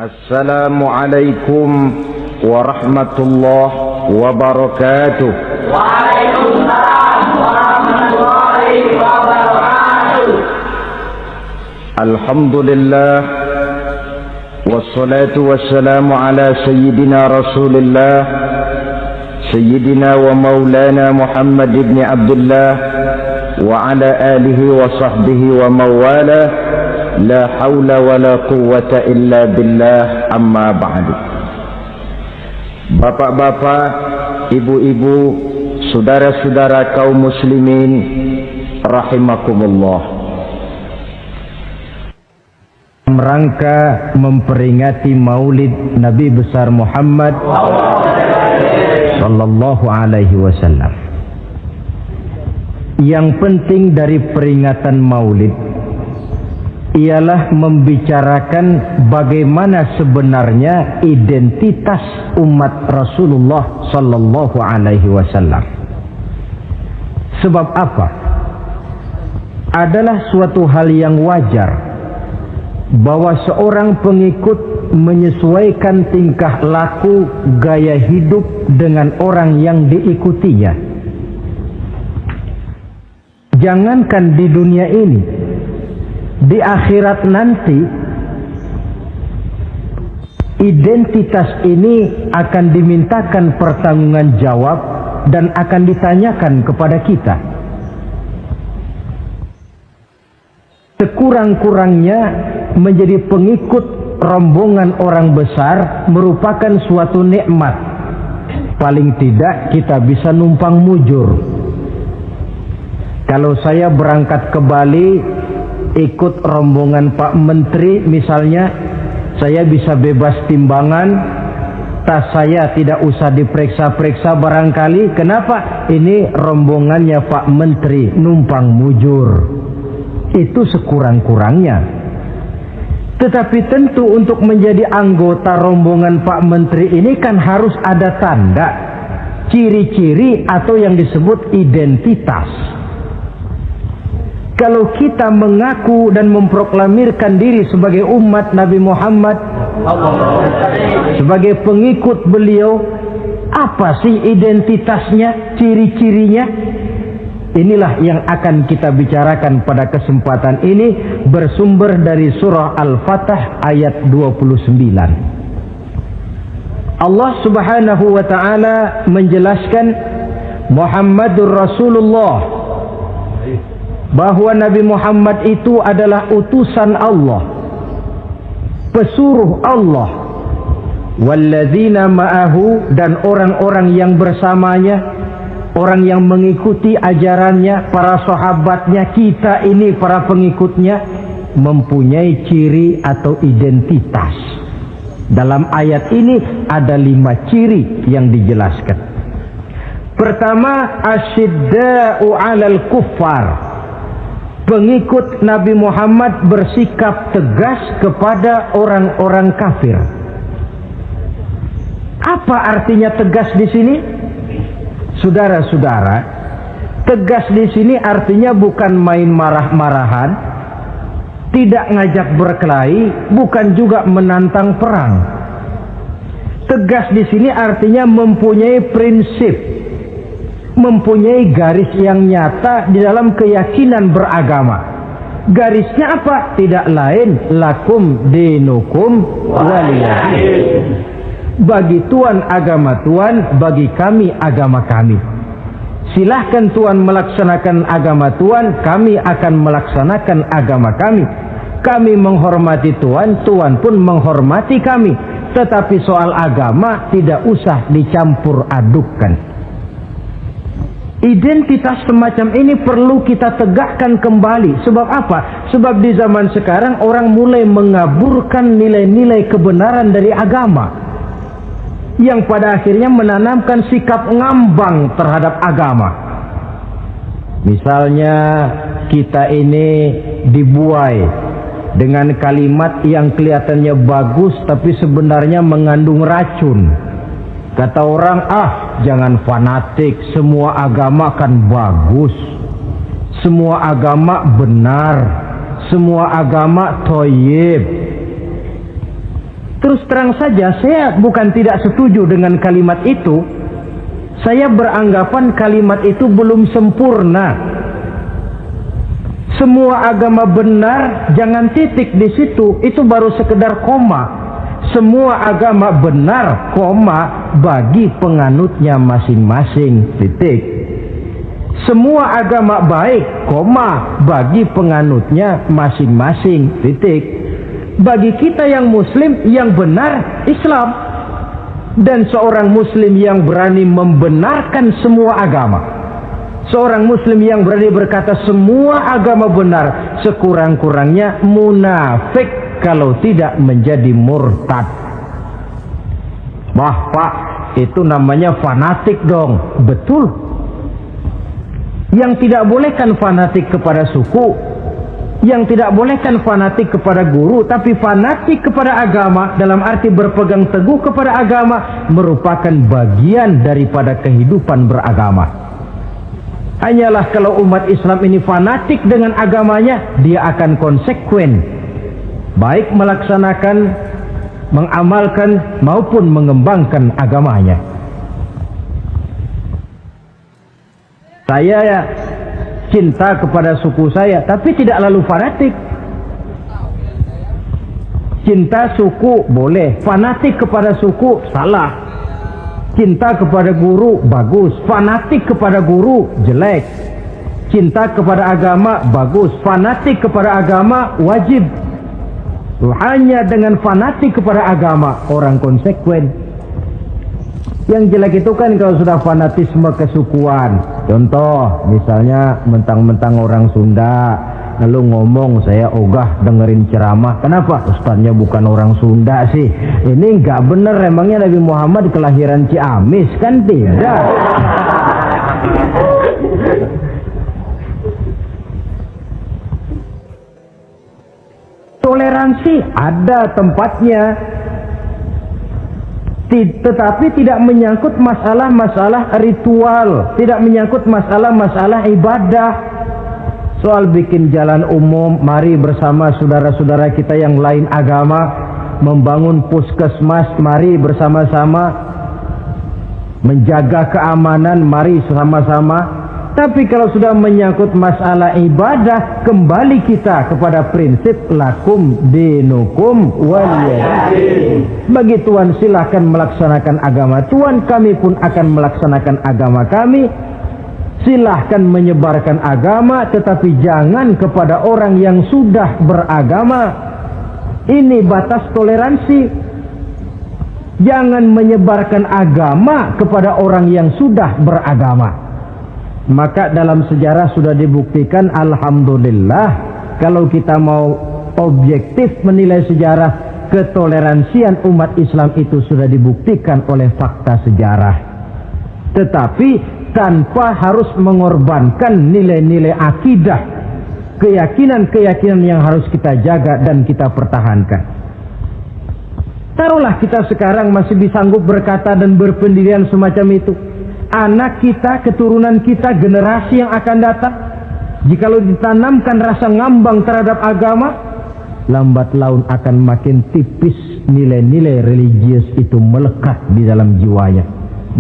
Assalamualaikum warahmatullahi wabarakatuh. Waalaikumsalam warahmatullahi wabarakatuh. Alhamdulillah wassalatu wassalamu ala sayyidina Rasulillah sayyidina wa maulana Muhammad ibn Abdullah wa ala alihi wa sahbihi wa mawala. La haula wa la quwwata illa billah, amma ba'du. Bapak-bapak, ibu-ibu, saudara-saudara kaum muslimin rahimakumullah. Rangka memperingati Maulid Nabi besar Muhammad sallallahu alaihi wasallam. Yang penting dari peringatan Maulid ialah membicarakan bagaimana sebenarnya identitas umat Rasulullah sallallahu alaihi wasallam. Sebab apa? Adalah suatu hal yang wajar bahwa seorang pengikut menyesuaikan tingkah laku, gaya hidup dengan orang yang diikutinya. Jangankan di dunia ini, di akhirat nanti identitas ini akan dimintakan pertanggunggan jawab dan akan ditanyakan kepada kita. Sekurang-kurangnya menjadi pengikut rombongan orang besar merupakan suatu nikmat. Paling tidak kita bisa numpang mujur. Kalau saya berangkat ke Bali ikut rombongan Pak Menteri misalnya, saya bisa bebas timbangan, tas saya tidak usah diperiksa-periksa barangkali. Kenapa? Ini rombongannya Pak Menteri, numpang mujur. Itu sekurang-kurangnya. Tetapi tentu untuk menjadi anggota rombongan Pak Menteri ini kan harus ada tanda, ciri-ciri atau yang disebut identitas. Kalau kita mengaku dan memproklamirkan diri sebagai umat Nabi Muhammad, sebagai pengikut beliau, apa sih identitasnya, ciri-cirinya? Inilah yang akan kita bicarakan pada kesempatan ini, bersumber dari surah Al-Fatah ayat 29. Allah Subhanahu wa ta'ala menjelaskan Muhammadur Rasulullah, bahwa Nabi Muhammad itu adalah utusan Allah, pesuruh Allah. Walladzina ma'ahu, dan orang-orang yang bersamanya, orang yang mengikuti ajarannya, para sahabatnya, kita ini para pengikutnya, mempunyai ciri atau identitas. Dalam ayat ini ada 5 ciri yang dijelaskan. Pertama, asyidda'u 'alal kuffar. Pengikut Nabi Muhammad bersikap tegas kepada orang-orang kafir. Apa artinya tegas di sini? Saudara-saudara, tegas di sini artinya bukan main marah-marahan, tidak ngajak berkelahi, bukan juga menantang perang. Tegas di sini artinya mempunyai prinsip, mempunyai garis yang nyata di dalam keyakinan beragama. Garisnya apa? Tidak lain, lakum dinukum waliyadin. Bagi Tuhan agama Tuhan, bagi kami agama kami. Silahkan Tuhan melaksanakan agama Tuhan, kami akan melaksanakan agama kami. Kami menghormati Tuhan, Tuhan pun menghormati kami. Tetapi soal agama tidak usah dicampur adukkan. Identitas semacam ini perlu kita tegakkan kembali. Sebab apa? Sebab di zaman sekarang orang mulai mengaburkan nilai-nilai kebenaran dari agama, yang pada akhirnya menanamkan sikap ngambang terhadap agama. Misalnya kita ini dibuai dengan kalimat yang kelihatannya bagus tapi sebenarnya mengandung racun. Kata orang, jangan fanatik, semua agama kan bagus, semua agama benar, semua agama thayyib. Terus terang saja, saya bukan tidak setuju dengan kalimat itu. Saya beranggapan kalimat itu belum sempurna. Semua agama benar, jangan titik di situ. Itu baru sekedar koma. Semua agama benar, koma, bagi penganutnya masing-masing, titik. Semua agama baik, koma, bagi penganutnya masing-masing, titik. Bagi kita yang muslim, yang benar Islam. Dan seorang muslim yang berani membenarkan semua agama, seorang muslim yang berani berkata semua agama benar, sekurang-kurangnya munafik kalau tidak menjadi murtad. Wah Pak, itu namanya fanatik dong. Betul. Yang tidak boleh kan fanatik kepada suku, yang tidak boleh kan fanatik kepada guru, tapi fanatik kepada agama dalam arti berpegang teguh kepada agama merupakan bagian daripada kehidupan beragama. Hanyalah kalau umat Islam ini fanatik dengan agamanya, dia akan konsekuen, baik melaksanakan, mengamalkan maupun mengembangkan agamanya. Saya cinta kepada suku saya, tapi tidak lalu fanatik. Cinta suku boleh, fanatik kepada suku salah. Cinta kepada guru bagus, fanatik kepada guru jelek. Cinta kepada agama bagus, fanatik kepada agama wajib. Hanya dengan fanatik kepada agama orang konsekuen. Yang jelek itu kan kalau sudah fanatisme kesukuan. Contoh, misalnya mentang-mentang orang Sunda, lalu ngomong saya ogah dengerin ceramah. Kenapa? Ustaznya bukan orang Sunda sih. Ini nggak bener, emangnya Nabi Muhammad kelahiran Ciamis? Kan tidak. Toleransi ada tempatnya, tetapi tidak menyangkut masalah-masalah ritual, tidak menyangkut masalah-masalah ibadah. Soal bikin jalan umum, mari bersama saudara-saudara kita yang lain agama membangun puskesmas, mari bersama-sama menjaga keamanan, mari sama-sama. Tapi kalau sudah menyangkut masalah ibadah, kembali kita kepada prinsip lakum dinukum waliyadin. Bagi Tuhan silahkan melaksanakan agama Tuhan, kami pun akan melaksanakan agama kami. Silahkan menyebarkan agama, tetapi jangan kepada orang yang sudah beragama. Ini batas toleransi. Jangan menyebarkan agama kepada orang yang sudah beragama. Maka dalam sejarah sudah dibuktikan, alhamdulillah, kalau kita mau objektif menilai sejarah, ketoleransian umat Islam itu sudah dibuktikan oleh fakta sejarah. Tetapi tanpa harus mengorbankan nilai-nilai akidah, keyakinan-keyakinan yang harus kita jaga dan kita pertahankan. Taruhlah kita sekarang masih disanggup berkata dan berpendirian semacam itu. Anak kita, keturunan kita, generasi yang akan datang, jikalau ditanamkan rasa ngambang terhadap agama, lambat laun akan makin tipis nilai-nilai religius itu melekat di dalam jiwanya.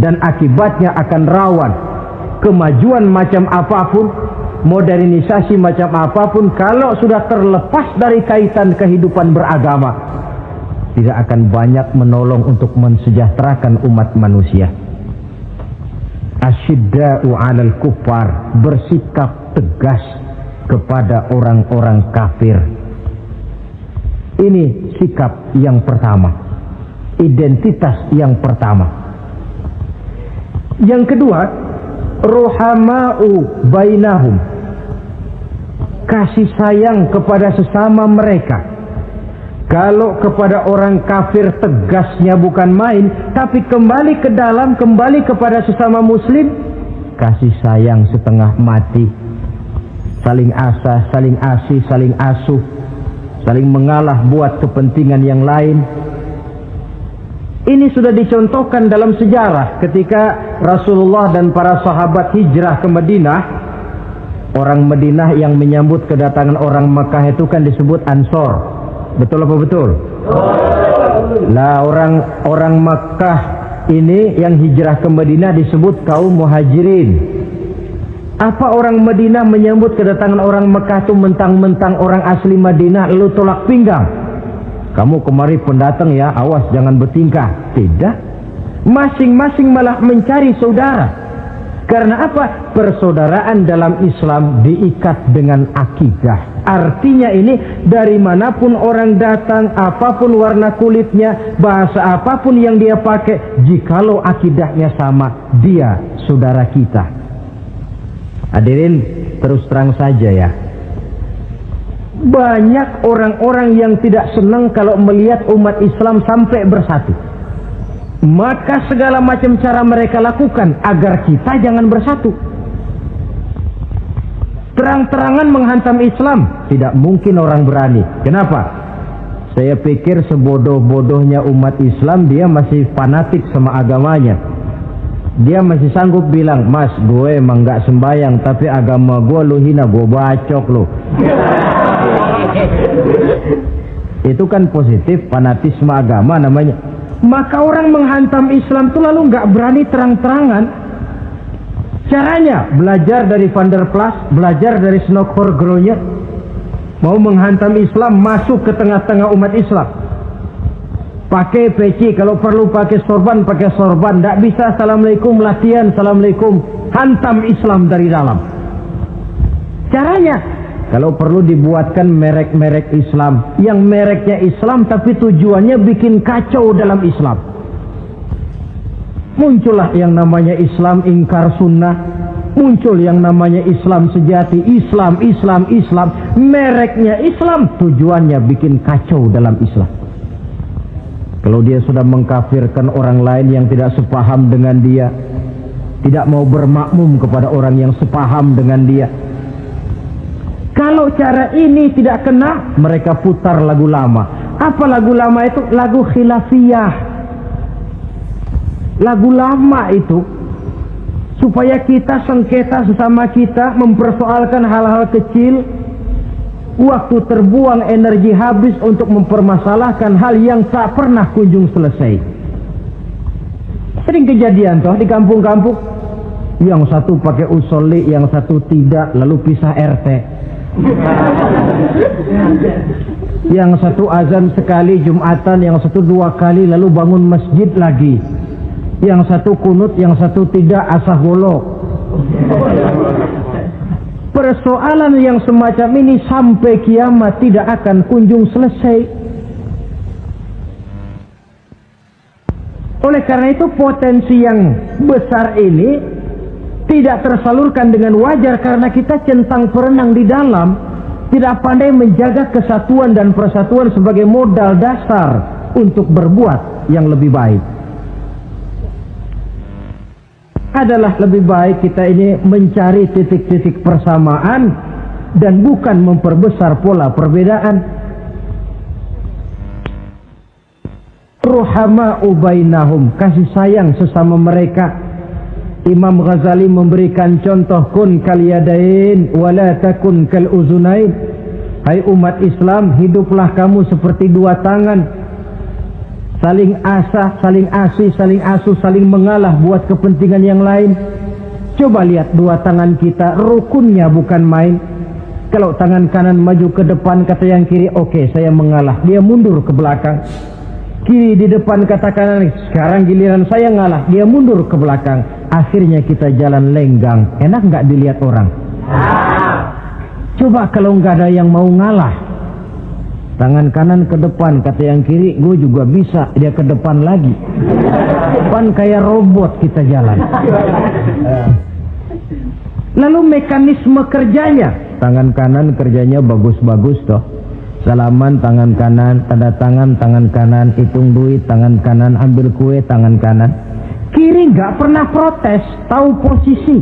Dan akibatnya akan rawan kemajuan macam apapun, modernisasi macam apapun, kalau sudah terlepas dari kaitan kehidupan beragama, tidak akan banyak menolong untuk mensejahterakan umat manusia. Asyidda'u 'alal kuffar, bersikap tegas kepada orang-orang kafir. Ini sikap yang pertama, identitas yang pertama. Yang kedua, ruhama'u bainahum, kasih sayang kepada sesama mereka. Kalau kepada orang kafir tegasnya bukan main, tapi kembali ke dalam, kembali kepada sesama muslim, kasih sayang setengah mati. Saling asah, saling asih, saling asuh, saling mengalah buat kepentingan yang lain. Ini sudah dicontohkan dalam sejarah ketika Rasulullah dan para sahabat hijrah ke Madinah. Orang Madinah yang menyambut kedatangan orang Mekah itu kan disebut Ansor. Betul apa betul? Nah, orang Makkah ini yang hijrah ke Madinah disebut kaum muhajirin. Apa orang Madinah menyambut kedatangan orang Makkah itu mentang-mentang orang asli Madinah lalu tolak pinggang? Kamu kemari pendatang ya, awas jangan bertingkah. Tidak. Masing-masing malah mencari saudara. Karena apa? Persaudaraan dalam Islam diikat dengan akidah. Artinya ini dari manapun orang datang, apapun warna kulitnya, bahasa apapun yang dia pakai, jikalau akidahnya sama, dia saudara kita. Hadirin, terus terang saja ya. Banyak orang-orang yang tidak senang kalau melihat umat Islam sampai bersatu. Maka segala macam cara mereka lakukan agar kita jangan bersatu. Terang-terangan menghantam Islam, tidak mungkin orang berani. Kenapa? Saya pikir sebodoh-bodohnya umat Islam dia masih fanatik sama agamanya. Dia masih sanggup bilang, "Mas, gue emang gak sembayang, tapi agama gue lu hina, gue bacok lu." Itu kan positif, fanatisme agama namanya. Maka orang menghantam Islam itu lalu nggak berani terang-terangan. Caranya belajar dari Van der Plas, belajar dari Snokor-Gronye. Mau menghantam Islam, masuk ke tengah-tengah umat Islam. Pakai peci, kalau perlu pakai sorban, pakai sorban. Nggak bisa assalamualaikum, latihan assalamualaikum. Hantam Islam dari dalam. Caranya, kalau perlu dibuatkan merek-merek Islam. Yang mereknya Islam tapi tujuannya bikin kacau dalam Islam. Muncullah yang namanya Islam ingkar sunnah. Muncul yang namanya Islam sejati. Islam. Mereknya Islam, tujuannya bikin kacau dalam Islam. Kalau dia sudah mengkafirkan orang lain yang tidak sepaham dengan dia, tidak mau bermakmum kepada orang yang sepaham dengan dia. Kalau cara ini tidak kena, mereka putar lagu lama. Apa lagu lama itu? Lagu khilafiyah. Lagu lama itu supaya kita sengketa sesama kita, mempersoalkan hal-hal kecil, waktu terbuang, energi habis untuk mempermasalahkan hal yang tak pernah kunjung selesai. Sering kejadian toh di kampung-kampung. Yang satu pakai usolli, yang satu tidak, lalu pisah RT. Yang satu azan sekali Jumatan, yang satu 2 kali, lalu bangun masjid lagi. Yang satu kunut, yang satu tidak, asah golok. Persoalan yang semacam ini sampai kiamat tidak akan kunjung selesai. Oleh karena itu potensi yang besar ini tidak tersalurkan dengan wajar karena kita centang perenang di dalam, tidak pandai menjaga kesatuan dan persatuan sebagai modal dasar untuk berbuat yang lebih baik. Adalah lebih baik kita ini mencari titik-titik persamaan dan bukan memperbesar pola perbedaan. Ruhama'u bainahum, kasih sayang sesama mereka. Imam Ghazali memberikan contoh, kun kal yadain wala takun kal uzunain. Hai umat Islam, hiduplah kamu seperti 2 tangan. Saling asah, saling asih, saling asuh, saling mengalah buat kepentingan yang lain. Coba lihat 2 tangan kita, rukunnya bukan main. Kalau tangan kanan maju ke depan, kata yang kiri, oke, saya mengalah. Dia mundur ke belakang. Kiri di depan, kata kanan, sekarang giliran saya ngalah. Dia mundur ke belakang. Akhirnya kita jalan lenggang. Enak nggak dilihat orang? Coba kalau nggak ada yang mau ngalah. Tangan kanan ke depan, kata yang kiri, gue juga bisa. Dia ke depan lagi. Depan kayak robot kita jalan. Lalu mekanisme kerjanya, tangan kanan kerjanya bagus-bagus toh. Salaman tangan kanan, tanda tangan tangan kanan, hitung duit tangan kanan, ambil kue tangan kanan. Kiri nggak pernah protes, tahu posisi.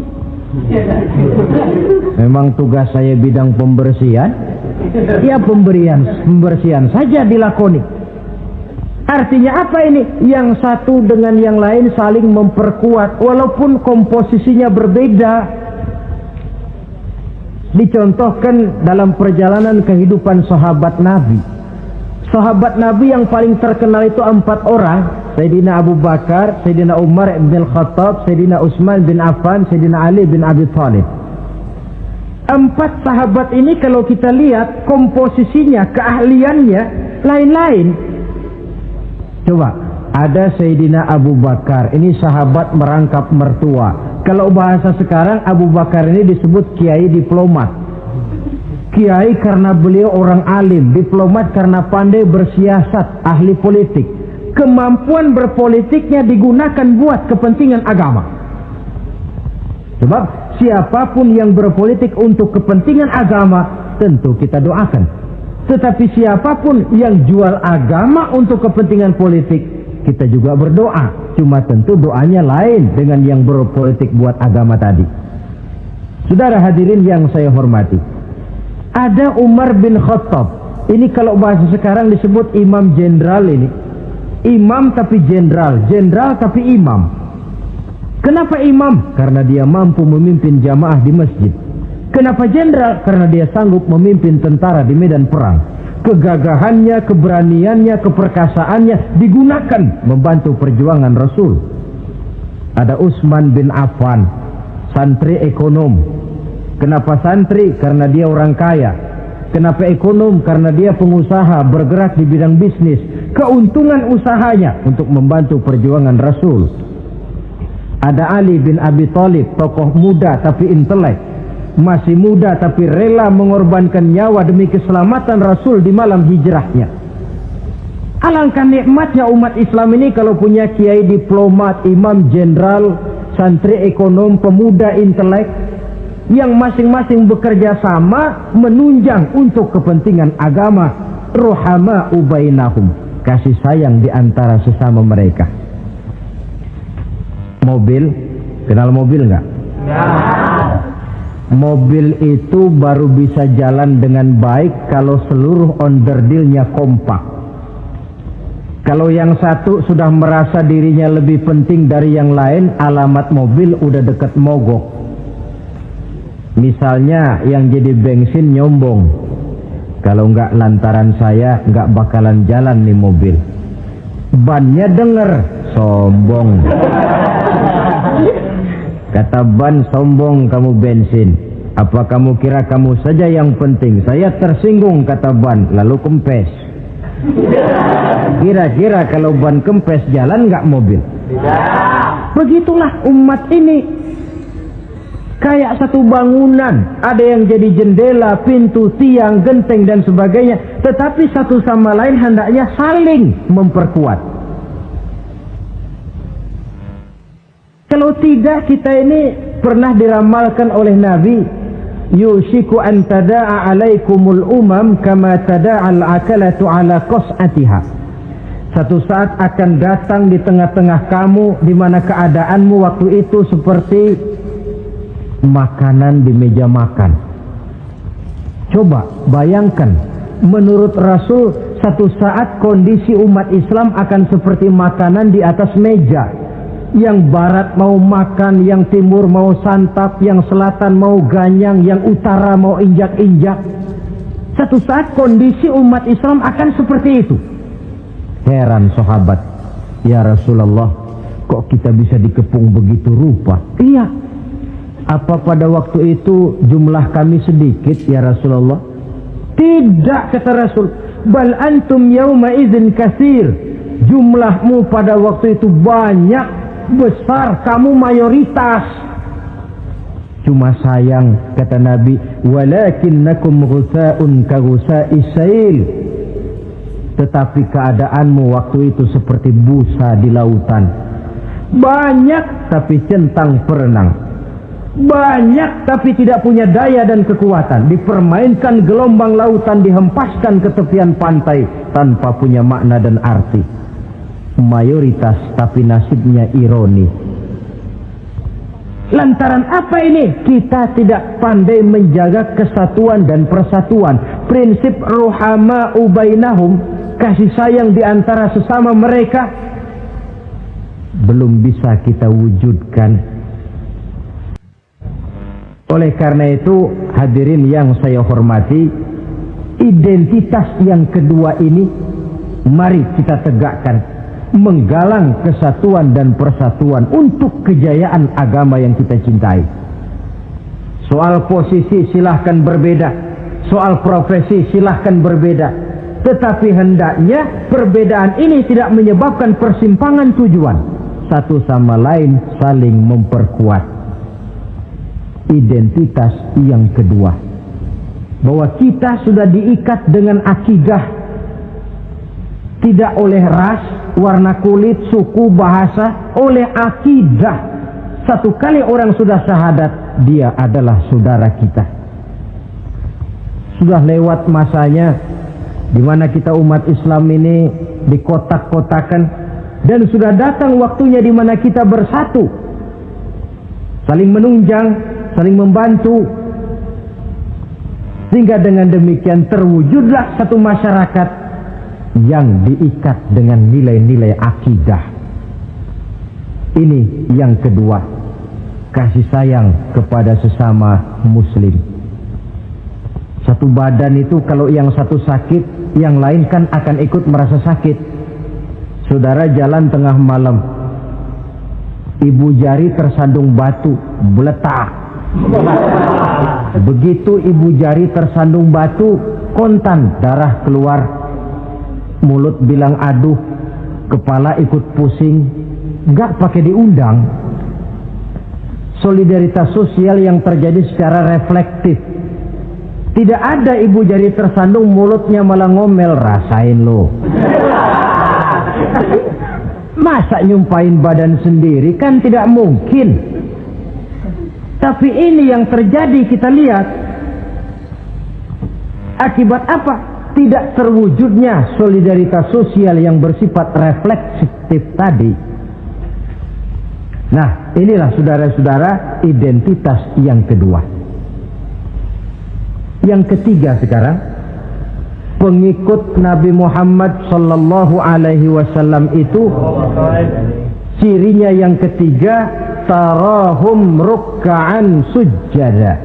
Memang tugas saya bidang pembersihan. Ya pembersihan saja dilakoni. Artinya apa ini? Yang satu dengan yang lain saling memperkuat walaupun komposisinya berbeda. Dicontohkan dalam perjalanan kehidupan sahabat Nabi. Sahabat Nabi yang paling terkenal itu 4 orang. Sayyidina Abu Bakar, Sayyidina Umar bin Khattab, Sayyidina Utsman bin Affan, Sayyidina Ali bin Abi Thalib. 4 sahabat ini kalau kita lihat komposisinya, keahliannya lain-lain. Coba, ada Sayyidina Abu Bakar, ini sahabat merangkap mertua. Kalau bahasa sekarang, Abu Bakar ini disebut kiai diplomat. Kiai karena beliau orang alim, diplomat karena pandai bersiasat, ahli politik. Kemampuan berpolitiknya digunakan buat kepentingan agama. Sebab siapapun yang berpolitik untuk kepentingan agama, tentu kita doakan. Tetapi siapapun yang jual agama untuk kepentingan politik, kita juga berdoa. Cuma tentu doanya lain dengan yang berpolitik buat agama tadi. Saudara hadirin yang saya hormati, ada Umar bin Khattab. Ini kalau bahasa sekarang disebut imam jenderal ini. Imam tapi jenderal, jenderal tapi imam. Kenapa imam? Karena dia mampu memimpin jamaah di masjid. Kenapa jenderal? Karena dia sanggup memimpin tentara di medan perang. Kegagahannya, keberaniannya, keperkasaannya digunakan membantu perjuangan Rasul. Ada Utsman bin Affan, santri ekonom. Kenapa santri? Karena dia orang kaya. Kenapa ekonom? Karena dia pengusaha bergerak di bidang bisnis. Keuntungan usahanya untuk membantu perjuangan Rasul. Ada Ali bin Abi Thalib, tokoh muda tapi intelek. Masih muda tapi rela mengorbankan nyawa demi keselamatan Rasul di malam hijrahnya. Alangkah nikmatnya umat Islam ini kalau punya kiai diplomat, imam jenderal, santri ekonom, pemuda intelek, yang masing-masing bekerja sama menunjang untuk kepentingan agama. Ruhama ubainahum, kasih sayang di antara sesama mereka. Mobil, kenal mobil nggak? Ya. Mobil itu baru bisa jalan dengan baik kalau seluruh onderdilnya kompak. Kalau yang satu sudah merasa dirinya lebih penting dari yang lain, alamat mobil udah deket mogok. Misalnya yang jadi bensin nyombong, kalau nggak lantaran saya nggak bakalan jalan nih mobil. Bannya denger, sombong. Kata ban, sombong kamu bensin. Apa kamu kira kamu saja yang penting? Saya tersinggung, kata ban, lalu kempes. Kira-kira kalau ban kempes jalan nggak mobil? Begitulah umat ini. Kayak satu bangunan, ada yang jadi jendela, pintu, tiang, genteng dan sebagainya. Tetapi satu sama lain hendaknya saling memperkuat. Kalau tidak, kita ini pernah diramalkan oleh Nabi, yushiku an tada'a alaikumul umam kama tada'al akalatu ala qas'atiha. Satu saat akan datang di tengah-tengah kamu di mana keadaanmu waktu itu seperti makanan di meja makan. Coba bayangkan, menurut Rasul satu saat kondisi umat Islam akan seperti makanan di atas meja. Yang barat mau makan, yang timur mau santap, yang selatan mau ganyang, yang utara mau injak-injak. Satu saat kondisi umat Islam akan seperti itu. Heran sahabat, ya Rasulullah, kok kita bisa dikepung begitu rupa? Iya. Apa pada waktu itu jumlah kami sedikit ya Rasulullah? Tidak, kata Rasul. Bal antum yauma idzin katsir. Jumlahmu pada waktu itu banyak, besar, kamu mayoritas. Cuma sayang, kata Nabi, walakinnakum ghusaa'un ka ghusaa'is sail. Tetapi keadaanmu waktu itu seperti busa di lautan. Banyak tapi centang perenang. Banyak tapi tidak punya daya dan kekuatan. Dipermainkan gelombang lautan, dihempaskan ke tepian pantai tanpa punya makna dan arti. Mayoritas tapi nasibnya ironi. Lantaran apa ini? Kita tidak pandai menjaga kesatuan dan persatuan. Prinsip ruhama ubainahum, kasih sayang di antara sesama mereka, belum bisa kita wujudkan. Oleh karena itu, hadirin yang saya hormati, identitas yang kedua ini Mari kita tegakkan, menggalang kesatuan dan persatuan untuk kejayaan agama yang kita cintai. Soal posisi silahkan berbeda, soal profesi silahkan berbeda, tetapi hendaknya perbedaan ini tidak menyebabkan persimpangan tujuan. Satu sama lain saling memperkuat. Identitas yang kedua, bahwa kita sudah diikat dengan akidah, tidak oleh ras, warna kulit, suku, bahasa, oleh akidah. Satu kali orang sudah syahadat, dia adalah saudara kita. Sudah lewat masanya di mana kita umat Islam ini dikotak-kotakan, dan sudah datang waktunya di mana kita bersatu, saling menunjang, saling membantu, sehingga dengan demikian terwujudlah satu masyarakat yang diikat dengan nilai-nilai akidah. Ini yang kedua, kasih sayang kepada sesama muslim. Satu badan itu kalau yang satu sakit, yang lain kan akan ikut merasa sakit. Saudara jalan tengah malam, ibu jari tersandung batu, meletak. Begitu ibu jari tersandung batu, kontan, darah keluar, mulut bilang aduh, kepala ikut pusing, nggak pakai diundang. Solidaritas sosial yang terjadi secara reflektif. Tidak ada ibu jari tersandung mulutnya malah ngomel, rasain lo. Masa nyumpain badan sendiri, kan tidak mungkin. Tapi ini yang terjadi, kita lihat. Akibat apa? Tidak terwujudnya solidaritas sosial yang bersifat refleksif tadi. Nah, inilah saudara-saudara identitas yang kedua. Yang ketiga sekarang, pengikut Nabi Muhammad sallallahu alaihi wasallam itu cirinya yang ketiga, tarahum rukka'an sujjada.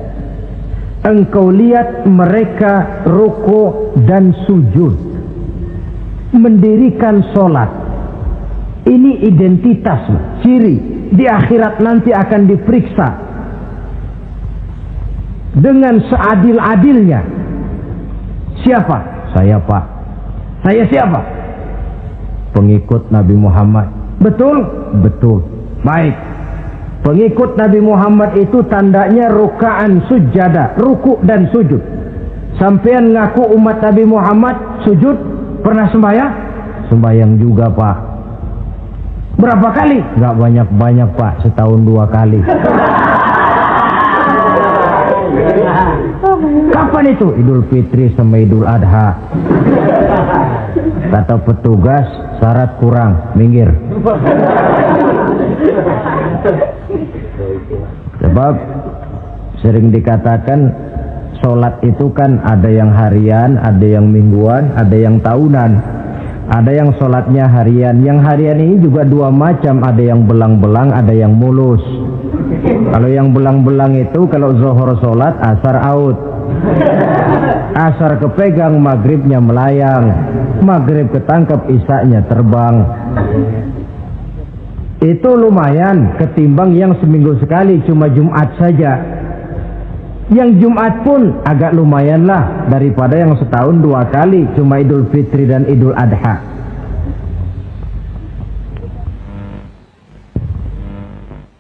Engkau lihat mereka ruku dan sujud, mendirikan solat. Ini identitas, ciri. Di akhirat nanti akan diperiksa dengan seadil-adilnya. Siapa? Saya, Pak. Saya siapa? Pengikut Nabi Muhammad. Betul? Betul. Baik. Pengikut Nabi Muhammad itu tandanya ruka'an sujada, ruku dan sujud. Sampean ngaku umat Nabi Muhammad, sujud, pernah sembahyang? Sembahyang juga, Pak. Berapa kali? Gak banyak-banyak, Pak, setahun 2 kali. Kapan itu? Idul Fitri sama Idul Adha. Kata petugas, syarat kurang, minggir. Sebab sering dikatakan sholat itu kan ada yang harian, ada yang mingguan, ada yang tahunan. Ada yang sholatnya harian. Yang harian ini juga 2 macam, ada yang belang-belang, ada yang mulus. Kalau yang belang-belang itu kalau zuhur sholat, asar out. Asar kepegang, maghribnya melayang. Maghrib ketangkep, isaknya terbang. Itu lumayan ketimbang yang seminggu sekali cuma Jumat saja. Yang Jumat pun agak lumayan lah daripada yang setahun 2 kali cuma Idul Fitri dan Idul Adha.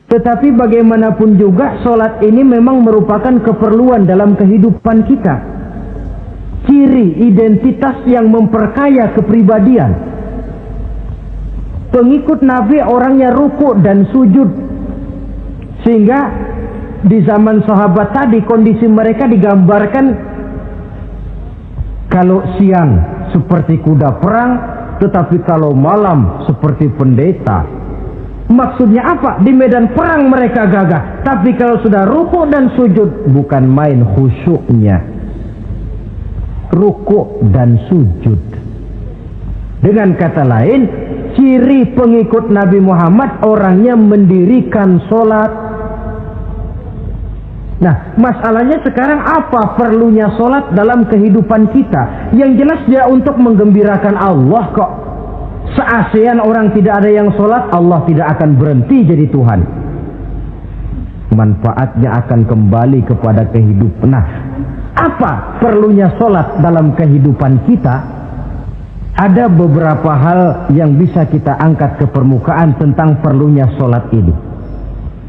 Tetapi bagaimanapun juga sholat ini memang merupakan keperluan dalam kehidupan kita. Ciri identitas yang memperkaya kepribadian. Pengikut Nabi orangnya ruku dan sujud. Sehingga di zaman sahabat tadi kondisi mereka digambarkan kalau siang seperti kuda perang, tetapi kalau malam seperti pendeta. Maksudnya apa? Di medan perang mereka gagah, tapi kalau sudah ruku dan sujud bukan main khusyuknya. Ruku dan sujud. Dengan kata lain, ciri pengikut Nabi Muhammad orangnya mendirikan sholat, Nah, masalahnya sekarang apa perlunya sholat dalam kehidupan kita? Yang jelas dia untuk menggembirakan Allah kok. Se-ASEAN orang tidak ada yang sholat, Allah tidak akan berhenti jadi Tuhan. Manfaatnya akan kembali kepada kehidupan. Nah, apa perlunya sholat dalam kehidupan kita? Ada beberapa hal yang bisa kita angkat ke permukaan tentang perlunya sholat ini.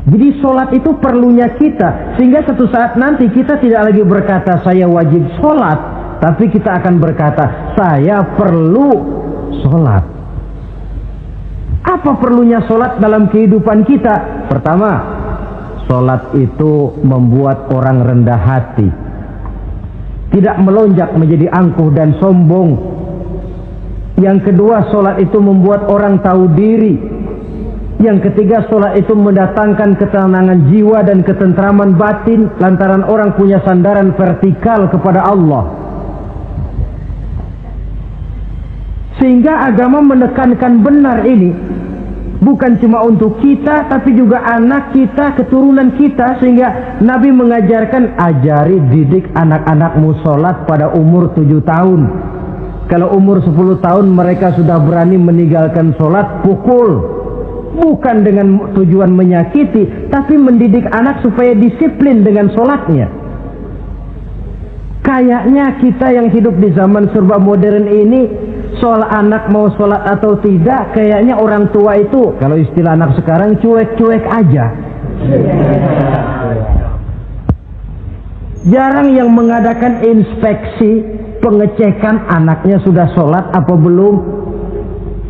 Jadi sholat itu perlunya kita, sehingga suatu saat nanti kita tidak lagi berkata saya wajib sholat, tapi kita akan berkata saya perlu sholat. Apa perlunya sholat dalam kehidupan kita? Pertama, sholat itu membuat orang rendah hati, tidak melonjak menjadi angkuh dan sombong. Yang kedua, sholat itu membuat orang tahu diri. Yang ketiga, sholat itu mendatangkan ketenangan jiwa dan ketentraman batin lantaran orang punya sandaran vertikal kepada Allah. Sehingga agama menekankan benar ini, bukan cuma untuk kita, tapi juga anak kita, keturunan kita. Sehingga Nabi mengajarkan, ajari, didik anak-anakmu sholat pada umur 7 tahun. Kalau umur 10 tahun mereka sudah berani meninggalkan sholat, pukul. Bukan dengan tujuan menyakiti, tapi mendidik anak supaya disiplin dengan sholatnya. Kayaknya kita yang hidup di zaman serba modern ini, soal anak mau sholat atau tidak, kayaknya orang tua itu, kalau istilah anak sekarang, cuek-cuek aja. Jarang yang mengadakan inspeksi, pengecekan anaknya sudah sholat apa belum.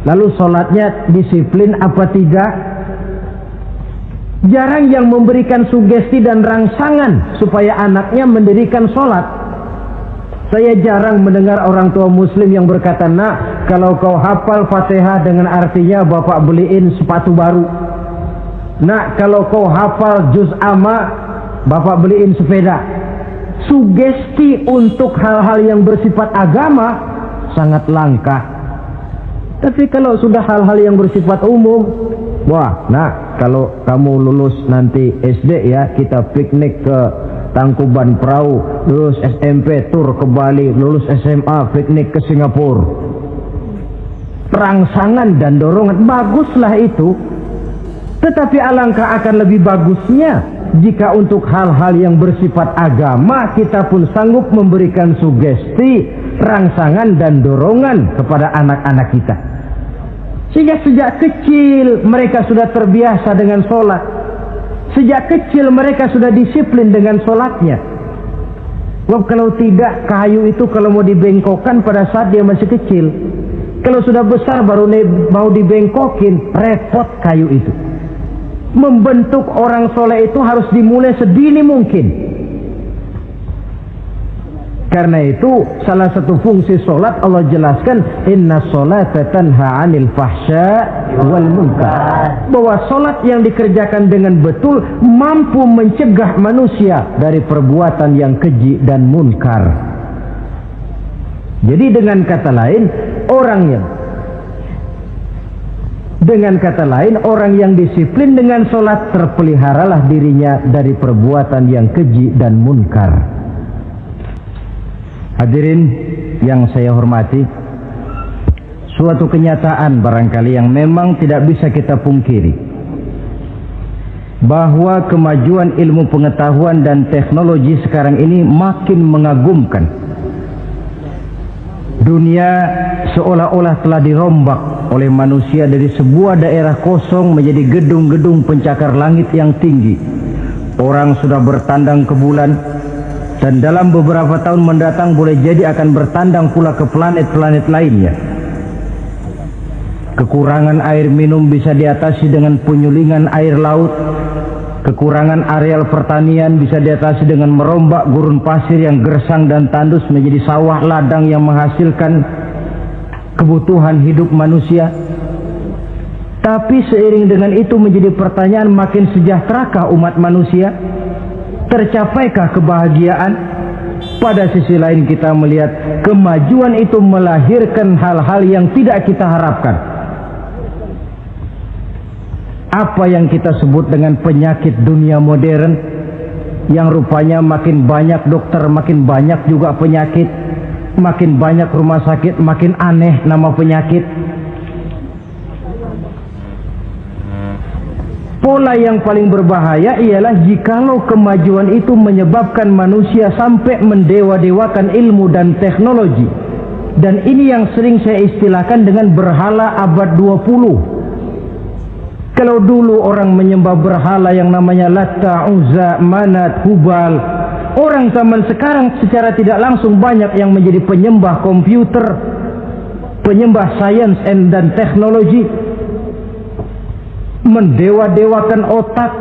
Lalu sholatnya disiplin apa tidak? Jarang yang memberikan sugesti dan rangsangan supaya anaknya mendirikan sholat. Saya jarang mendengar orang tua muslim yang berkata, nak, kalau kau hafal Fatihah dengan artinya bapak beliin sepatu baru. Nak, kalau kau hafal juz amma, bapak beliin sepeda. Sugesti untuk hal-hal yang bersifat agama sangat langka. Tapi kalau sudah hal-hal yang bersifat umum, wah, nah, kalau kamu lulus nanti SD ya, kita piknik ke Tangkuban Perahu, lulus SMP tur ke Bali, lulus SMA piknik ke Singapura. Rangsangan dan dorongan, baguslah itu. Tetapi alangkah akan lebih bagusnya jika untuk hal-hal yang bersifat agama kita pun sanggup memberikan sugesti, rangsangan dan dorongan kepada anak-anak kita. Sehingga sejak kecil mereka sudah terbiasa dengan sholat. Sejak kecil mereka sudah disiplin dengan sholatnya. Sebab kalau tidak, kayu itu kalau mau dibengkokkan pada saat dia masih kecil. Kalau sudah besar baru mau dibengkokin, repot kayu itu. Membentuk orang soleh itu harus dimulai sedini mungkin. Karena itu salah satu fungsi solat Allah jelaskan, inna sholata tanha 'anil fahsya wal munkar. Bahwa solat yang dikerjakan dengan betul mampu mencegah manusia dari perbuatan yang keji dan munkar. Jadi dengan kata lain orang yang disiplin dengan solat, terpeliharalah dirinya dari perbuatan yang keji dan munkar. Hadirin yang saya hormati, suatu kenyataan barangkali yang memang tidak bisa kita pungkiri, bahwa kemajuan ilmu pengetahuan dan teknologi sekarang ini makin mengagumkan. Dunia seolah-olah telah dirombak oleh manusia dari sebuah daerah kosong menjadi gedung-gedung pencakar langit yang tinggi. Orang sudah bertandang ke bulan, dan dalam beberapa tahun mendatang boleh jadi akan bertandang pula ke planet-planet lainnya. Kekurangan air minum bisa diatasi dengan penyulingan air laut. Kekurangan areal pertanian bisa diatasi dengan merombak gurun pasir yang gersang dan tandus menjadi sawah ladang yang menghasilkan kebutuhan hidup manusia. Tapi seiring dengan itu menjadi pertanyaan, makin sejahterakah umat manusia? Tercapaikah kebahagiaan? Pada sisi lain kita melihat kemajuan itu melahirkan hal-hal yang tidak kita harapkan. Apa yang kita sebut dengan penyakit dunia modern, yang rupanya makin banyak dokter, makin banyak juga penyakit, makin banyak rumah sakit, makin aneh nama penyakit. Pola yang paling berbahaya ialah jikalau kemajuan itu menyebabkan manusia sampai mendewa-dewakan ilmu dan teknologi. Dan ini yang sering saya istilahkan dengan berhala abad 20. Kalau dulu orang menyembah berhala yang namanya Latta, Uzza, Manat, Hubal, orang zaman sekarang secara tidak langsung banyak yang menjadi penyembah komputer, penyembah sains dan teknologi, mendewa-dewakan otak,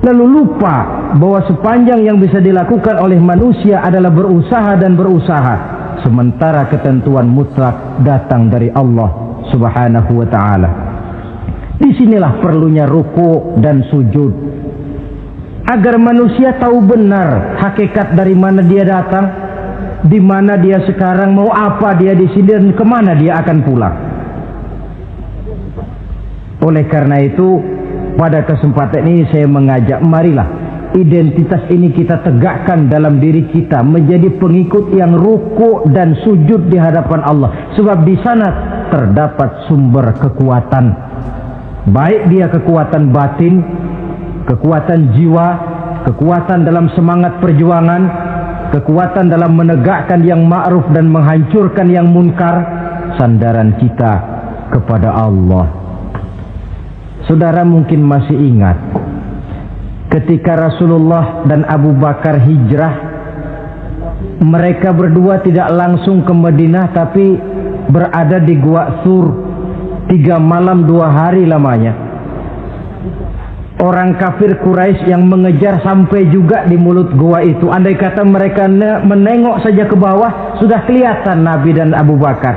lalu lupa bahwa sepanjang yang bisa dilakukan oleh manusia adalah berusaha dan berusaha, sementara ketentuan mutlak datang dari Allah Subhanahu wa ta'ala. Disinilah perlunya ruku dan sujud, agar manusia tahu benar hakikat dari mana dia datang, di mana dia sekarang, mau apa dia di sini, dan kemana dia akan pulang. Oleh karena itu, pada kesempatan ini saya mengajak, marilah identitas ini kita tegakkan dalam diri kita, menjadi pengikut yang ruku dan sujud di hadapan Allah. Sebab di sana terdapat sumber kekuatan, baik dia kekuatan batin, kekuatan jiwa, kekuatan dalam semangat perjuangan, kekuatan dalam menegakkan yang ma'ruf dan menghancurkan yang munkar. Sandaran kita kepada Allah. Saudara mungkin masih ingat ketika Rasulullah dan Abu Bakar hijrah, mereka berdua tidak langsung ke Madinah tapi berada di Gua Sur 3 malam 2 hari lamanya. Orang kafir Quraisy yang mengejar sampai juga di mulut gua itu. Andai kata mereka menengok saja ke bawah, sudah kelihatan Nabi dan Abu Bakar,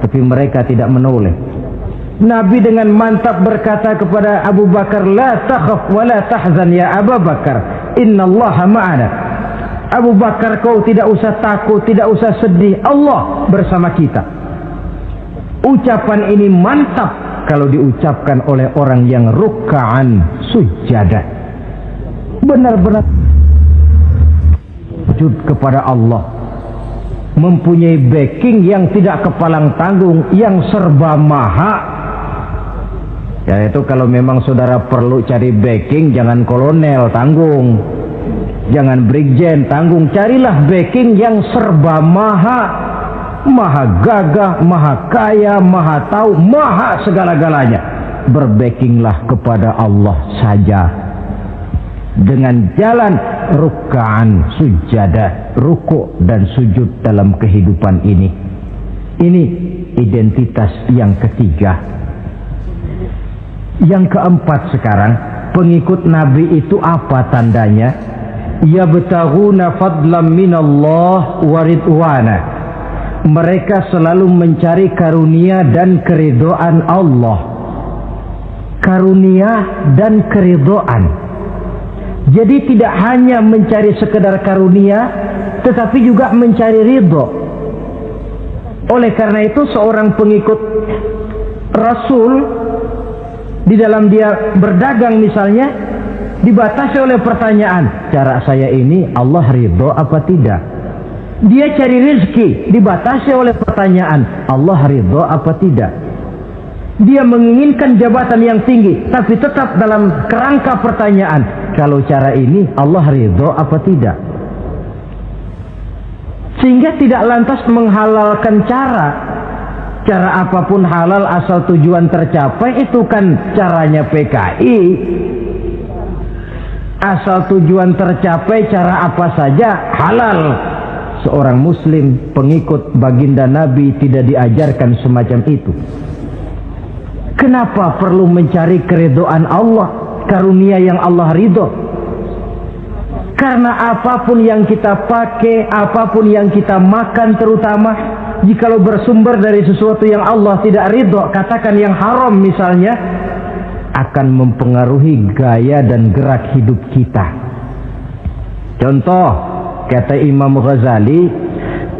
tapi mereka tidak menoleh. Nabi dengan mantap berkata kepada Abu Bakar, la takhaf wa la tahzan ya Abu Bakar, innallaha ma'ana. Abu Bakar, kau tidak usah takut, tidak usah sedih, Allah bersama kita. Ucapan ini mantap kalau diucapkan oleh orang yang ruk'an sujada, benar-benar sujud kepada Allah, mempunyai backing yang tidak kepalang tanggung, yang serba maha. Ya, itu kalau memang saudara perlu cari backing, jangan kolonel tanggung, jangan brigjen tanggung, carilah backing yang serba maha, maha gagah, maha kaya, maha tahu, maha segala-galanya. Berbackinglah kepada Allah saja dengan jalan ruk'an sujada, ruku' dan sujud dalam kehidupan ini. Ini identitas yang ketiga. Yang keempat sekarang, pengikut Nabi itu apa tandanya? Yabtaghuna fadlan minallah wa ridwana. Mereka selalu mencari karunia dan keridhaan Allah. Karunia dan keridhaan. Jadi tidak hanya mencari sekedar karunia, tetapi juga mencari ridho. Oleh karena itu seorang pengikut Rasul, di dalam dia berdagang misalnya, dibatasi oleh pertanyaan, cara saya ini Allah ridho apa tidak? Dia cari rezeki, dibatasi oleh pertanyaan, Allah ridho apa tidak? Dia menginginkan jabatan yang tinggi, tapi tetap dalam kerangka pertanyaan, kalau cara ini Allah ridho apa tidak? Sehingga tidak lantas menghalalkan cara apapun halal asal tujuan tercapai. Itu kan caranya PKI. Asal tujuan tercapai, cara apa saja halal. Seorang muslim pengikut baginda Nabi tidak diajarkan semacam itu. Kenapa perlu mencari keridhaan Allah, karunia yang Allah ridho? Karena apapun yang kita pakai, apapun yang kita makan terutama, jikalau bersumber dari sesuatu yang Allah tidak ridho, katakan yang haram misalnya, akan mempengaruhi gaya dan gerak hidup kita. Contoh, kata Imam Ghazali,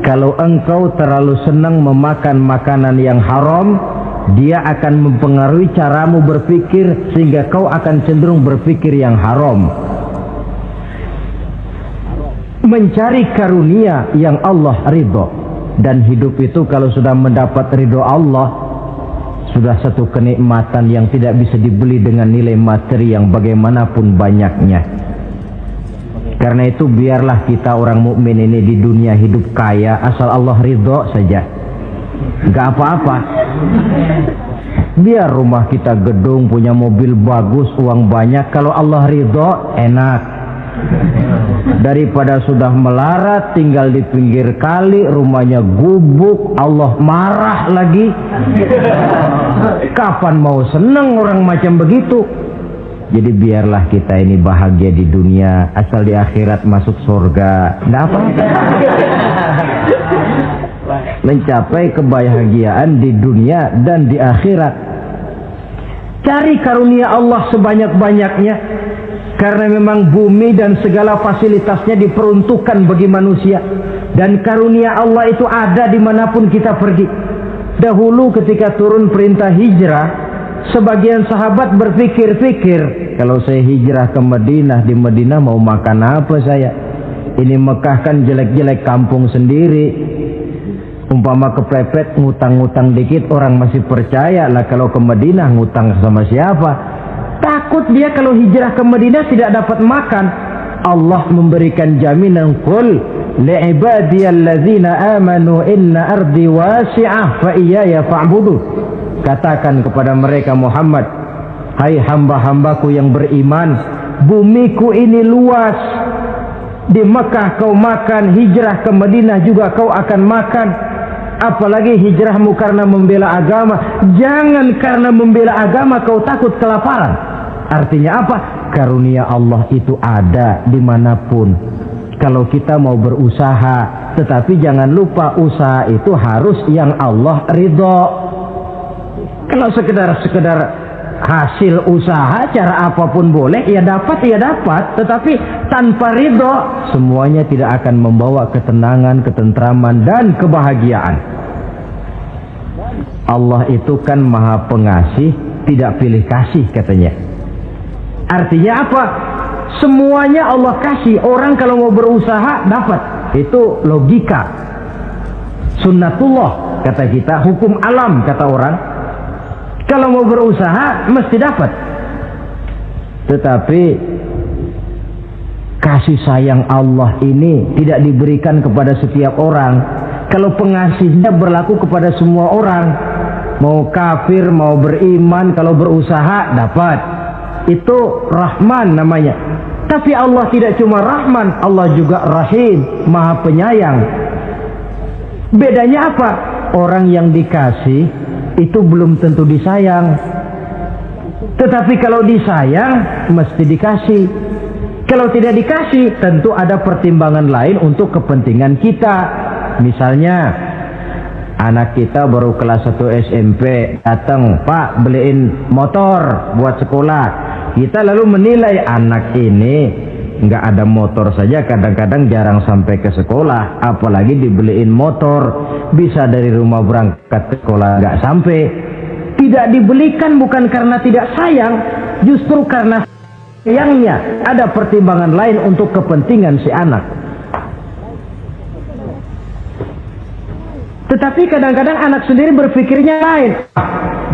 kalau engkau terlalu senang memakan makanan yang haram, dia akan mempengaruhi caramu berpikir, sehingga kau akan cenderung berpikir yang haram. mencari karunia yang Allah ridho. Dan hidup itu kalau sudah mendapat ridho Allah, sudah satu kenikmatan yang tidak bisa dibeli dengan nilai materi yang bagaimanapun banyaknya. Karena itu biarlah kita orang mukmin ini di dunia hidup kaya asal Allah ridho saja, nggak apa-apa. Biar rumah kita gedung, punya mobil bagus, uang banyak, kalau Allah ridho enak. Daripada sudah melarat tinggal di pinggir kali, rumahnya gubuk, Allah marah lagi. Kapan mau seneng orang macam begitu? Jadi biarlah kita ini bahagia di dunia, asal di akhirat masuk surga, nggak apa-apa. Mencapai kebahagiaan di dunia dan di akhirat. Cari karunia Allah sebanyak-banyaknya, karena memang bumi dan segala fasilitasnya diperuntukkan bagi manusia, dan karunia Allah itu ada dimanapun kita pergi. Dahulu ketika turun perintah hijrah, sebagian sahabat berpikir-pikir, kalau saya hijrah ke Madinah, di Madinah mau makan apa saya? Ini Mekah kan jelek-jelek, kampung sendiri. Umpama kepepet ngutang-ngutang dikit orang masih percaya lah, kalau ke Madinah ngutang sama siapa? Takut dia kalau hijrah ke Madinah tidak dapat makan. Allah memberikan jaminan, qul li'ibadiyalladzina amanu inna ardi wasi'ah fa iyaya fa'budu. Katakan kepada mereka Muhammad, hai hamba-hambaku yang beriman, bumiku ini luas. Di Mekah kau makan, hijrah ke Madinah juga kau akan makan. Apalagi hijrahmu karena membela agama. Jangan karena membela agama kau takut kelaparan. Artinya apa? Karunia Allah itu ada dimanapun. Kalau kita mau berusaha, tetapi jangan lupa usaha itu harus yang Allah ridho. Kalau sekedar hasil usaha cara apapun boleh, ya dapat, tetapi tanpa ridho semuanya tidak akan membawa ketenangan, ketentraman dan kebahagiaan. Allah itu kan maha pengasih, tidak pilih kasih katanya. Artinya apa? Semuanya Allah kasih. Orang kalau mau berusaha dapat. Itu logika, sunnatullah kata kita, hukum alam kata orang. Kalau mau berusaha mesti dapat. Tetapi kasih sayang Allah ini tidak diberikan kepada setiap orang. Kalau pengasihnya berlaku kepada semua orang, mau kafir mau beriman, kalau berusaha dapat. Itu Rahman namanya. Tapi Allah tidak cuma Rahman, Allah juga Rahim, maha penyayang. Bedanya apa? Orang yang dikasih itu belum tentu disayang. Tetapi kalau disayang mesti dikasih. Kalau tidak dikasih tentu ada pertimbangan lain untuk kepentingan kita. Misalnya anak kita baru kelas 1 SMP, datang, Pak beliin motor buat sekolah. Kita lalu menilai anak ini nggak ada motor saja kadang-kadang jarang sampai ke sekolah, apalagi dibeliin motor, bisa dari rumah berangkat ke sekolah nggak sampai. Tidak dibelikan bukan karena tidak sayang, justru karena sayangnya ada pertimbangan lain untuk kepentingan si anak. Tetapi kadang-kadang anak sendiri berpikirnya lain.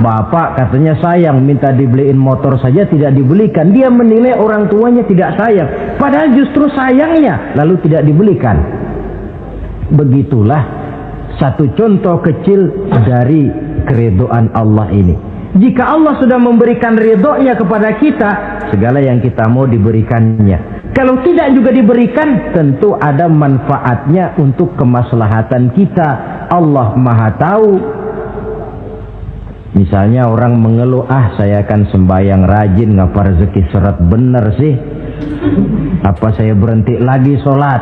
Bapak katanya sayang, minta dibeliin motor saja tidak dibelikan. Dia menilai orang tuanya tidak sayang, padahal justru sayangnya lalu tidak dibelikan. Begitulah satu contoh kecil dari keridhaan Allah ini. Jika Allah sudah memberikan ridhonya kepada kita, segala yang kita mau diberikannya. Kalau tidak juga diberikan, tentu ada manfaatnya untuk kemaslahatan kita. Allah maha tahu. Misalnya orang mengeluh, saya akan sembahyang rajin, ngapa rezeki seret bener sih? Apa saya berhenti lagi sholat?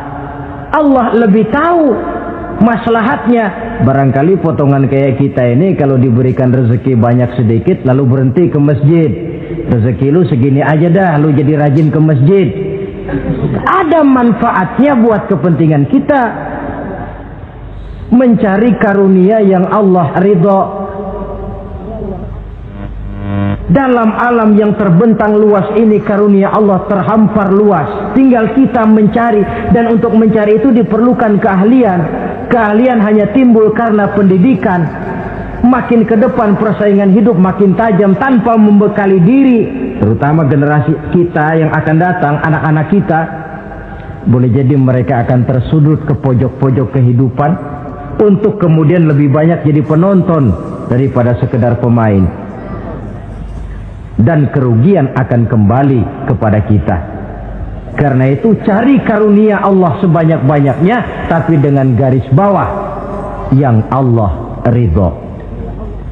Allah lebih tahu maslahatnya. Barangkali potongan kayak kita ini kalau diberikan rezeki banyak sedikit lalu berhenti ke masjid. Rezeki lu segini aja dah, lu jadi rajin ke masjid. Ada manfaatnya buat kepentingan kita. Mencari karunia yang Allah ridho. Dalam alam yang terbentang luas ini karunia Allah terhampar luas. Tinggal kita mencari, dan untuk mencari itu diperlukan keahlian. Keahlian hanya timbul karena pendidikan. Makin ke depan persaingan hidup makin tajam tanpa membekali diri. Terutama generasi kita yang akan datang, anak-anak kita. Boleh jadi mereka akan tersudut ke pojok-pojok kehidupan untuk kemudian lebih banyak jadi penonton daripada sekedar pemain. Dan kerugian akan kembali kepada kita. Karena itu cari karunia Allah sebanyak-banyaknya, tapi dengan garis bawah yang Allah ridho.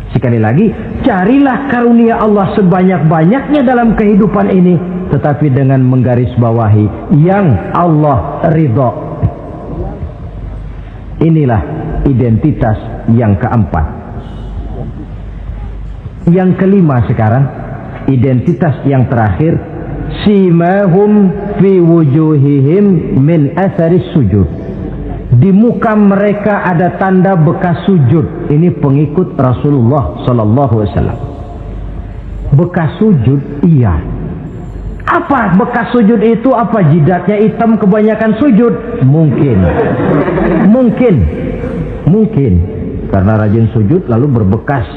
Sekali lagi, carilah karunia Allah sebanyak-banyaknya dalam kehidupan ini, tetapi dengan menggarisbawahi yang Allah ridho. Inilah identitas yang keempat. Yang kelima sekarang, identitas yang terakhir, simahum fi wujuhihim min atharis sujud. Di muka mereka ada tanda bekas sujud. Ini pengikut Rasulullah sallallahu alaihi wasallam. Bekas sujud, iya. Apa bekas sujud itu? Apa jidatnya hitam kebanyakan sujud? Mungkin. Karena rajin sujud lalu berbekas.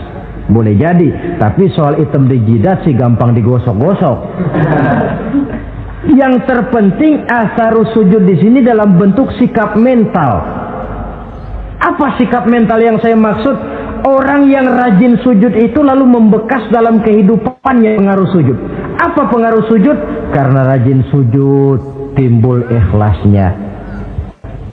Boleh jadi, tapi soal hitam di jidat sih gampang digosok-gosok. Yang terpenting asarus sujud di sini dalam bentuk sikap mental. Apa sikap mental yang saya maksud? Orang yang rajin sujud itu lalu membekas dalam kehidupannya pengaruh sujud. Apa pengaruh sujud? Karena rajin sujud timbul ikhlasnya.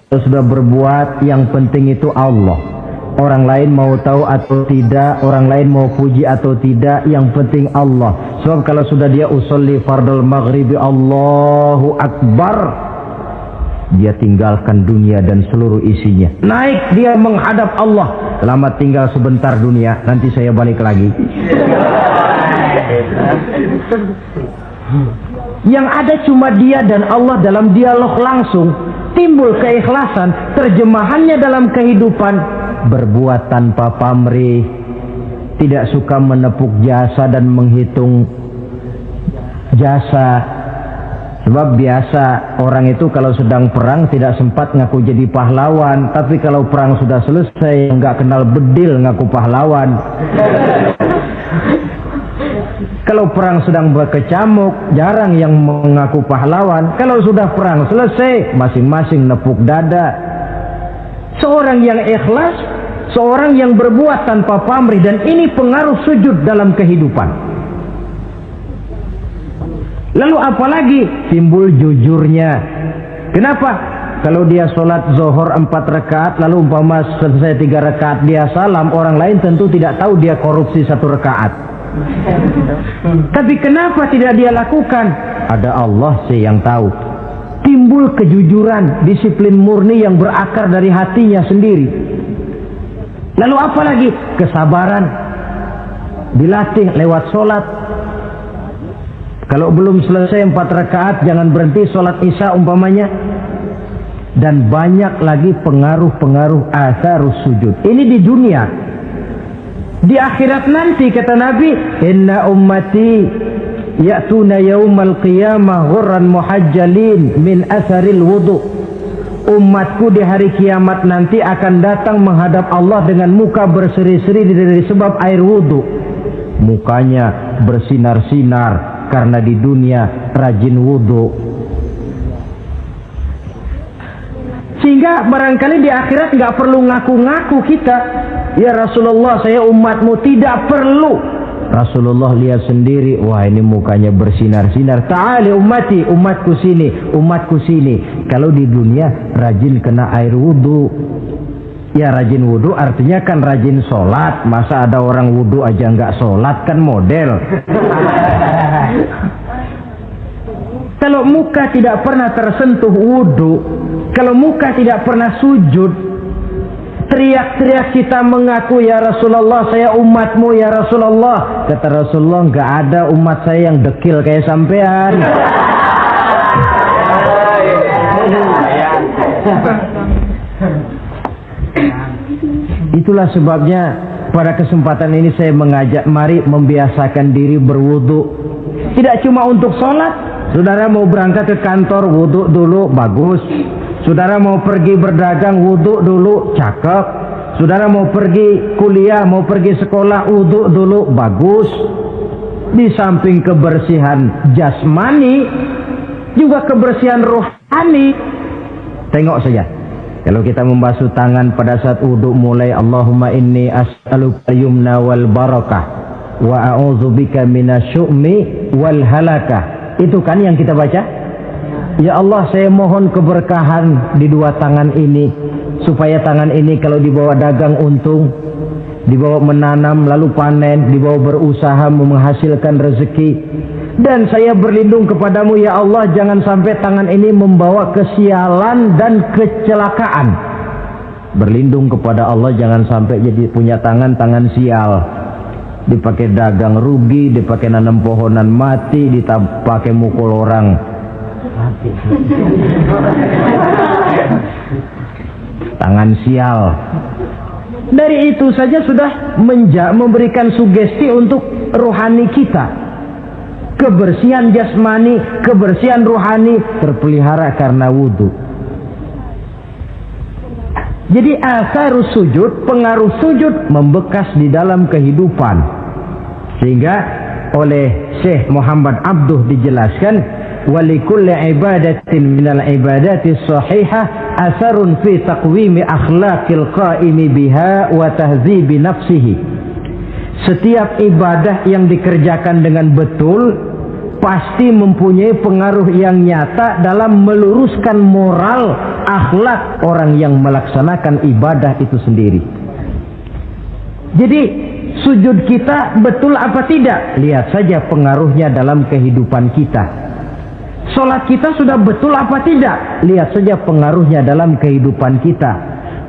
Kalau sudah berbuat, yang penting itu Allah. Orang lain mau tahu atau tidak, orang lain mau puji atau tidak, yang penting Allah. Sebab kalau sudah dia usolli fardal maghribi Allahu Akbar, dia tinggalkan dunia dan seluruh isinya. Naik dia menghadap Allah. Selamat tinggal sebentar dunia, nanti saya balik lagi. Yang ada cuma dia dan Allah dalam dialog langsung. Timbul keikhlasan, terjemahannya dalam kehidupan. Berbuat tanpa pamrih, tidak suka menepuk jasa dan menghitung jasa. Sebab biasa orang itu kalau sedang perang tidak sempat ngaku jadi pahlawan, tapi kalau perang sudah selesai nggak kenal bedil ngaku pahlawan. Kalau perang sedang berkecamuk, jarang yang mengaku pahlawan. Kalau sudah perang selesai, masing-masing nepuk dada. Seorang yang ikhlas, seorang yang berbuat tanpa pamrih, dan ini pengaruh sujud dalam kehidupan. Lalu apalagi timbul jujurnya. Kenapa? Kalau dia sholat zuhur 4 rakaat, lalu umpama selesai 3 rakaat dia salam, orang lain tentu tidak tahu dia korupsi 1 rakaat. Tapi kenapa tidak dia lakukan? Ada Allah sih yang tahu. Timbul kejujuran, disiplin murni yang berakar dari hatinya sendiri. Lalu apa lagi? Kesabaran. Dilatih lewat sholat. Kalau belum selesai 4 rakaat, jangan berhenti sholat isya umpamanya. Dan banyak lagi pengaruh-pengaruh asarus sujud. Ini di dunia. Di akhirat nanti kata Nabi, inna ummati ya'tuna yaumal qiyamah ghurran muhajjalin min asaril wudu. Umatku di hari kiamat nanti akan datang menghadap Allah dengan muka berseri-seri dari sebab air wudu. Mukanya bersinar-sinar karena di dunia rajin wudu. Sehingga barangkali di akhirat nggak perlu ngaku-ngaku kita. Ya Rasulullah, saya umatmu. Tidak perlu. Rasulullah lihat sendiri, wah ini mukanya bersinar-sinar. Ta'ali ummati, umatku sini, umatku sini. Kalau di dunia rajin kena air wudu. Ya rajin wudu artinya kan rajin sholat. Masa ada orang wudu aja nggak sholat, kan model. Kalau muka tidak pernah tersentuh wudu, kalau muka tidak pernah sujud, teriak-teriak kita mengaku ya Rasulullah saya umatmu ya Rasulullah. Kata Rasulullah, nggak ada umat saya yang dekil kayak sampean. Itulah sebabnya pada kesempatan ini saya mengajak mari membiasakan diri berwudu. Tidak cuma untuk sholat. Saudara mau berangkat ke kantor, wudu dulu, bagus. Saudara mau pergi berdagang, wudu dulu, cakep. Saudara mau pergi kuliah, mau pergi sekolah, wudu dulu, bagus. Di samping kebersihan jasmani, juga kebersihan rohani. Tengok saja. Kalau kita membasuh tangan pada saat wudu mulai Allahumma inni as'aluka yumna wal barakah wa a'udzubika minasyu'mi wal halakah. Itu kan yang kita baca? Ya Allah, saya mohon keberkahan di dua tangan ini, supaya tangan ini kalau dibawa dagang untung, dibawa menanam lalu panen, dibawa berusaha menghasilkan rezeki. Dan saya berlindung kepadamu ya Allah, jangan sampai tangan ini membawa kesialan dan kecelakaan. Berlindung kepada Allah jangan sampai jadi punya tangan sial. Dipakai dagang rugi, dipakai nanam pohonan mati, dipakai mukul orang mati. Tangan sial. Dari itu saja sudah memberikan sugesti untuk rohani kita. Kebersihan jasmani, kebersihan rohani terpelihara karena wudu. Jadi asarus sujud, pengaruh sujud membekas di dalam kehidupan. Sehingga oleh Syekh Muhammad Abduh dijelaskan, walikulli ibadatin minal ibadati sahihah asarun fi taqwimi akhlaqil qaimi biha wa tahzibi nafsihi. Setiap ibadah yang dikerjakan dengan betul pasti mempunyai pengaruh yang nyata dalam meluruskan moral akhlak orang yang melaksanakan ibadah itu sendiri. Jadi sujud kita betul apa tidak? Lihat saja pengaruhnya dalam kehidupan kita. Sholat kita sudah betul apa tidak? Lihat saja pengaruhnya dalam kehidupan kita.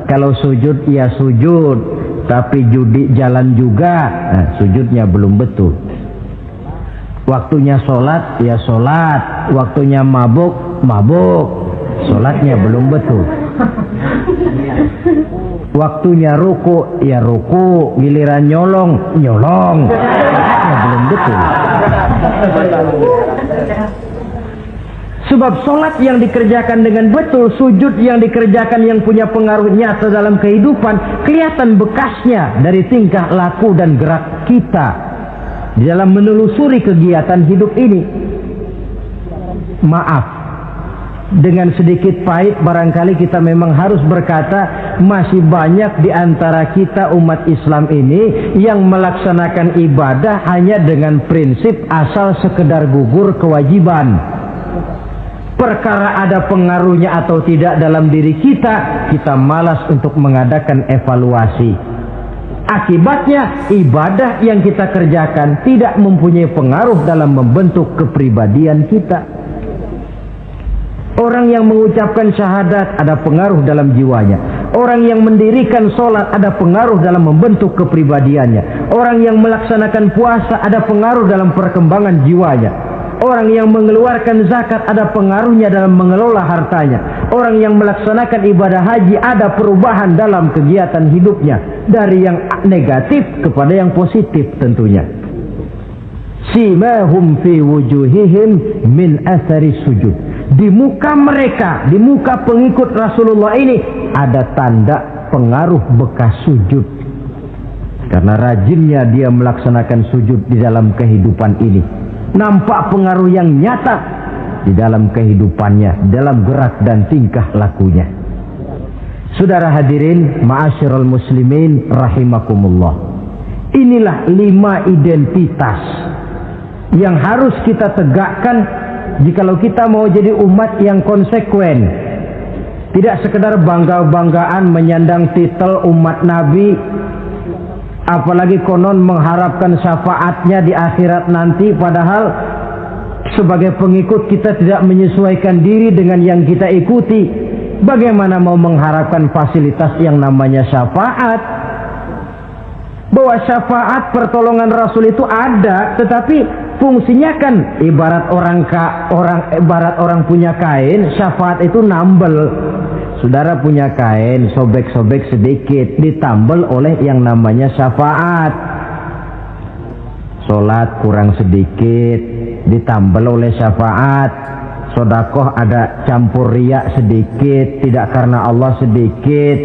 Kalau sujud ya sujud, tapi judi jalan juga, nah, sujudnya belum betul. Waktunya sholat ya sholat, waktunya mabuk, sholatnya belum betul. Waktunya ruku ya ruku, giliran nyolong, sholatnya belum betul. Sebab sholat yang dikerjakan dengan betul, sujud yang dikerjakan yang punya pengaruh nyata dalam kehidupan, kelihatan bekasnya dari tingkah laku dan gerak kita di dalam menelusuri kegiatan hidup ini. Maaf, dengan sedikit pahit barangkali kita memang harus berkata, masih banyak di antara kita umat Islam ini yang melaksanakan ibadah hanya dengan prinsip asal sekedar gugur kewajiban. Perkara ada pengaruhnya atau tidak dalam diri kita, kita malas untuk mengadakan evaluasi. Akibatnya ibadah yang kita kerjakan tidak mempunyai pengaruh dalam membentuk kepribadian kita. Orang yang mengucapkan syahadat ada pengaruh dalam jiwanya. Orang yang mendirikan sholat ada pengaruh dalam membentuk kepribadiannya. Orang yang melaksanakan puasa ada pengaruh dalam perkembangan jiwanya. Orang yang mengeluarkan zakat ada pengaruhnya dalam mengelola hartanya. Orang yang melaksanakan ibadah haji ada perubahan dalam kegiatan hidupnya, dari yang negatif kepada yang positif tentunya. Simahum fi wujuhihim min athari sujud. Di muka mereka, di muka pengikut Rasulullah ini ada tanda pengaruh bekas sujud. Karena rajinnya dia melaksanakan sujud di dalam kehidupan ini. Nampak pengaruh yang nyata di dalam kehidupannya, dalam gerak dan tingkah lakunya. Saudara hadirin, ma'asyiral muslimin rahimakumullah. Inilah 5 identitas yang harus kita tegakkan jikalau kita mau jadi umat yang konsekuen. Tidak sekedar bangga-banggaan menyandang titel umat Nabi, apalagi konon mengharapkan syafaatnya di akhirat nanti, padahal sebagai pengikut kita tidak menyesuaikan diri dengan yang kita ikuti. Bagaimana mau mengharapkan fasilitas yang namanya syafaat? Bahwa syafaat pertolongan Rasul itu ada, tetapi fungsinya kan ibarat orang punya kain, syafaat itu nambel. saudara punya kain, sobek-sobek sedikit, ditambal oleh yang namanya syafaat. Sholat kurang sedikit, ditambal oleh syafaat. Sodakoh ada campur riya sedikit, tidak karena Allah sedikit,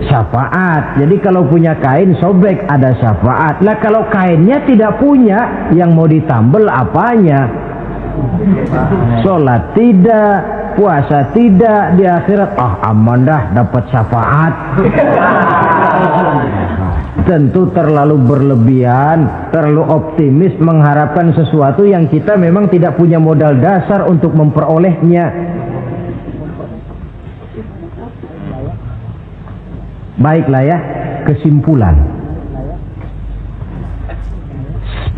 syafaat. Jadi kalau punya kain sobek ada syafaat. Lah kalau kainnya tidak punya, yang mau ditambal apanya? Sholat tidak, puasa tidak, di akhirat aman dah dapat syafaat. Tentu terlalu berlebihan, terlalu optimis mengharapkan sesuatu yang kita memang tidak punya modal dasar untuk memperolehnya. Baiklah ya, kesimpulan.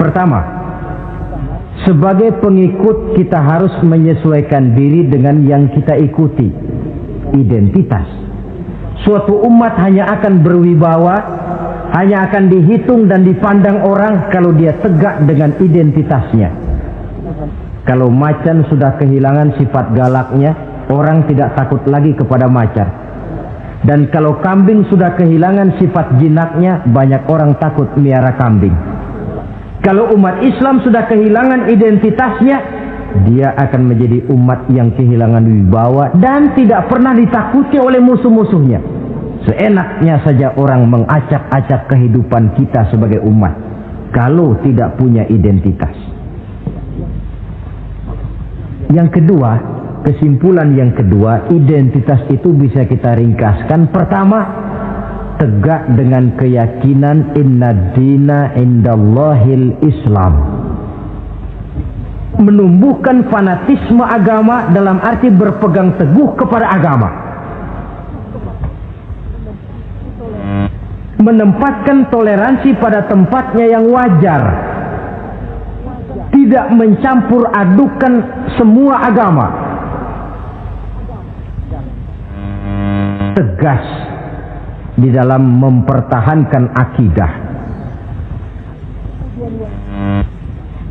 Pertama, sebagai pengikut kita harus menyesuaikan diri dengan yang kita ikuti. Identitas. Suatu umat hanya akan berwibawa, hanya akan dihitung dan dipandang orang kalau dia tegak dengan identitasnya. Kalau macan sudah kehilangan sifat galaknya, orang tidak takut lagi kepada macan. Dan kalau kambing sudah kehilangan sifat jinaknya, banyak orang takut miara kambing. Kalau umat Islam sudah kehilangan identitasnya, dia akan menjadi umat yang kehilangan wibawa dan tidak pernah ditakuti oleh musuh-musuhnya. Seenaknya saja orang mengacak-acak kehidupan kita sebagai umat kalau tidak punya identitas. Yang kedua, kesimpulan yang kedua, identitas itu bisa kita ringkaskan. Pertama, tegak dengan keyakinan inna dina indallahil Islam. Menumbuhkan fanatisme agama dalam arti berpegang teguh kepada agama. Menempatkan toleransi pada tempatnya yang wajar. Tidak mencampur adukan semua agama. Tegas di dalam mempertahankan akidah.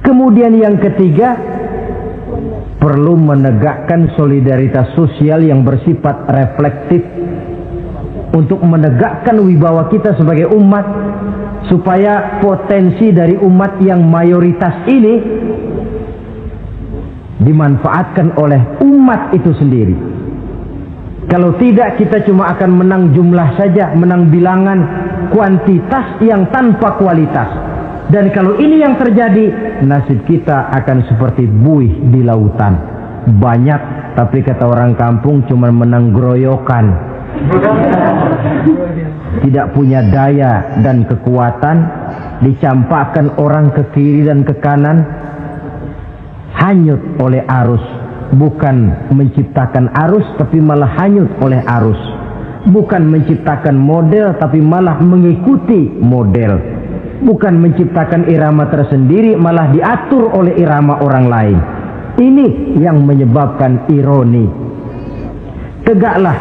Kemudian yang ketiga, perlu menegakkan solidaritas sosial yang bersifat reflektif untuk menegakkan wibawa kita sebagai umat, supaya potensi dari umat yang mayoritas ini dimanfaatkan oleh umat itu sendiri. Kalau tidak, kita cuma akan menang jumlah saja, menang bilangan, kuantitas yang tanpa kualitas. Dan kalau ini yang terjadi, nasib kita akan seperti buih di lautan. Banyak, tapi kata orang kampung cuma menang groyokan. Tidak punya daya dan kekuatan, dicampakkan orang ke kiri dan ke kanan, hanyut oleh arus. Bukan menciptakan arus, tapi malah hanyut oleh arus. Bukan menciptakan model, tapi malah mengikuti model. Bukan menciptakan irama tersendiri, malah diatur oleh irama orang lain. Ini yang menyebabkan ironi. Tegaklah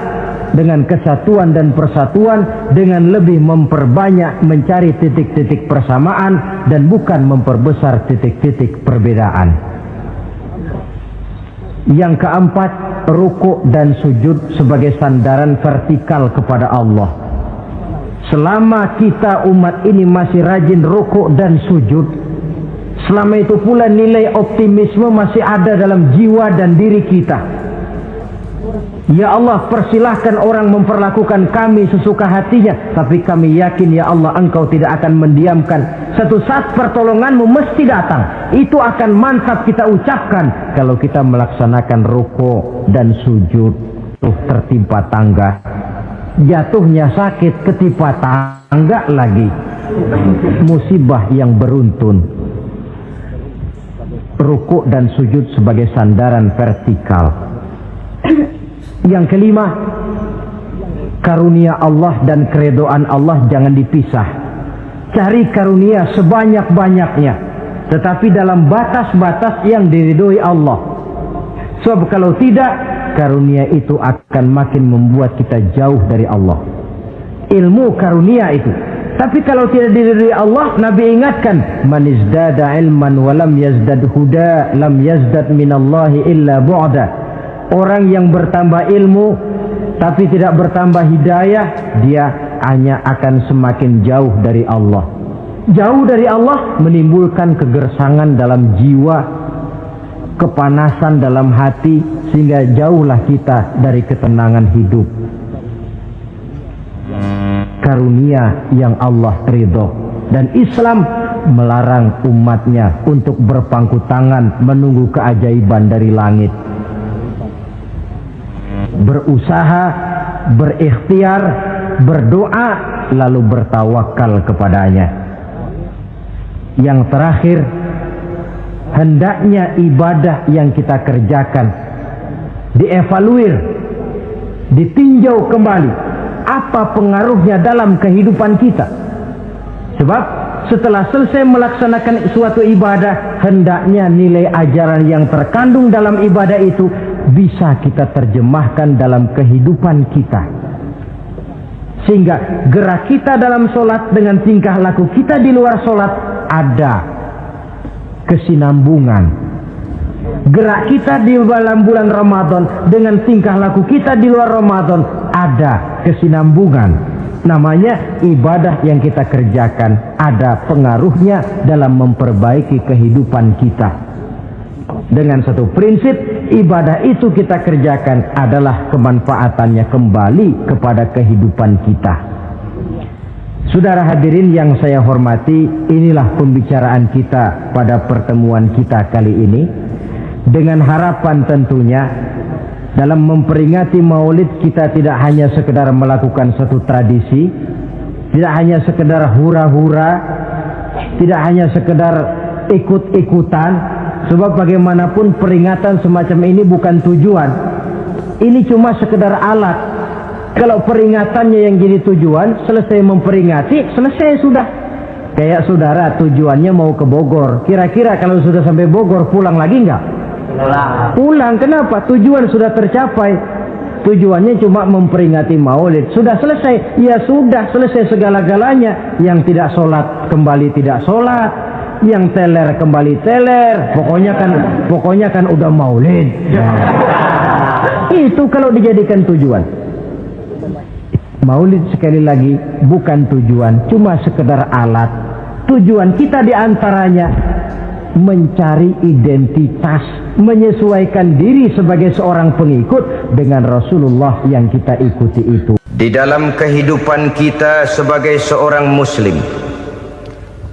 dengan kesatuan dan persatuan, dengan lebih memperbanyak mencari titik-titik persamaan dan bukan memperbesar titik-titik perbedaan. Yang keempat, rukuk dan sujud sebagai sandaran vertikal kepada Allah. Selama kita umat ini masih rajin rukuk dan sujud, selama itu pula nilai optimisme masih ada dalam jiwa dan diri kita. Ya Allah, persilahkan orang memperlakukan kami sesuka hatinya, tapi kami yakin ya Allah, Engkau tidak akan mendiamkan. Satu saat pertolonganmu mesti datang. Itu akan mantap kita ucapkan kalau kita melaksanakan rukuk dan sujud. Tertimpa tangga, jatuhnya sakit, ketimpa tangga lagi, musibah yang beruntun. Rukuk dan sujud sebagai sandaran vertikal. Yang kelima, karunia Allah dan keredoan Allah jangan dipisah. Cari karunia sebanyak-banyaknya, tetapi dalam batas-batas yang diridhoi Allah. Sebab kalau tidak, karunia itu akan makin membuat kita jauh dari Allah. Ilmu karunia itu. Tapi kalau tidak diridhoi Allah, Nabi ingatkan, man izdada ilman wa lam yazdad huda, lam yazdad minallahi illa bu'da. Orang yang bertambah ilmu tapi tidak bertambah hidayah, dia hanya akan semakin jauh dari Allah. Jauh dari Allah menimbulkan kegersangan dalam jiwa, kepanasan dalam hati, sehingga jauhlah kita dari ketenangan hidup. Karunia yang Allah ridho, dan Islam melarang umatnya untuk berpangku tangan menunggu keajaiban dari langit. Berusaha, berikhtiar, berdoa, lalu bertawakal kepadanya. Yang terakhir, hendaknya ibadah yang kita kerjakan dievaluir, ditinjau kembali apa pengaruhnya dalam kehidupan kita. Sebab setelah selesai melaksanakan suatu ibadah, hendaknya nilai ajaran yang terkandung dalam ibadah itu bisa kita terjemahkan dalam kehidupan kita, sehingga gerak kita dalam sholat dengan tingkah laku kita di luar sholat ada kesinambungan. Gerak kita di dalam bulan Ramadan dengan tingkah laku kita di luar Ramadan ada kesinambungan. Namanya ibadah yang kita kerjakan ada pengaruhnya dalam memperbaiki kehidupan kita. Dengan satu prinsip, ibadah itu kita kerjakan adalah kemanfaatannya kembali kepada kehidupan kita. Saudara hadirin yang saya hormati, inilah pembicaraan kita pada pertemuan kita kali ini, dengan harapan tentunya dalam memperingati Maulid kita tidak hanya sekedar melakukan satu tradisi, tidak hanya sekedar hura-hura, tidak hanya sekedar ikut-ikutan. Sebab bagaimanapun peringatan semacam ini bukan tujuan. Ini cuma sekedar alat. Kalau peringatannya yang jadi tujuan, selesai memperingati, selesai sudah. Kayak saudara tujuannya mau ke Bogor. Kira-kira kalau sudah sampai Bogor pulang lagi enggak? Pulang. Kenapa? Tujuan sudah tercapai. Tujuannya cuma memperingati Maulid. Sudah selesai. Ya sudah selesai segala-galanya. Yang tidak sholat kembali tidak sholat. Yang teler kembali teler, pokoknya kan udah Maulid. Itu kalau dijadikan tujuan. Maulid sekali lagi bukan tujuan, cuma sekedar alat. Tujuan kita diantaranya mencari identitas, menyesuaikan diri sebagai seorang pengikut dengan Rasulullah yang kita ikuti itu. Di dalam kehidupan kita sebagai seorang muslim,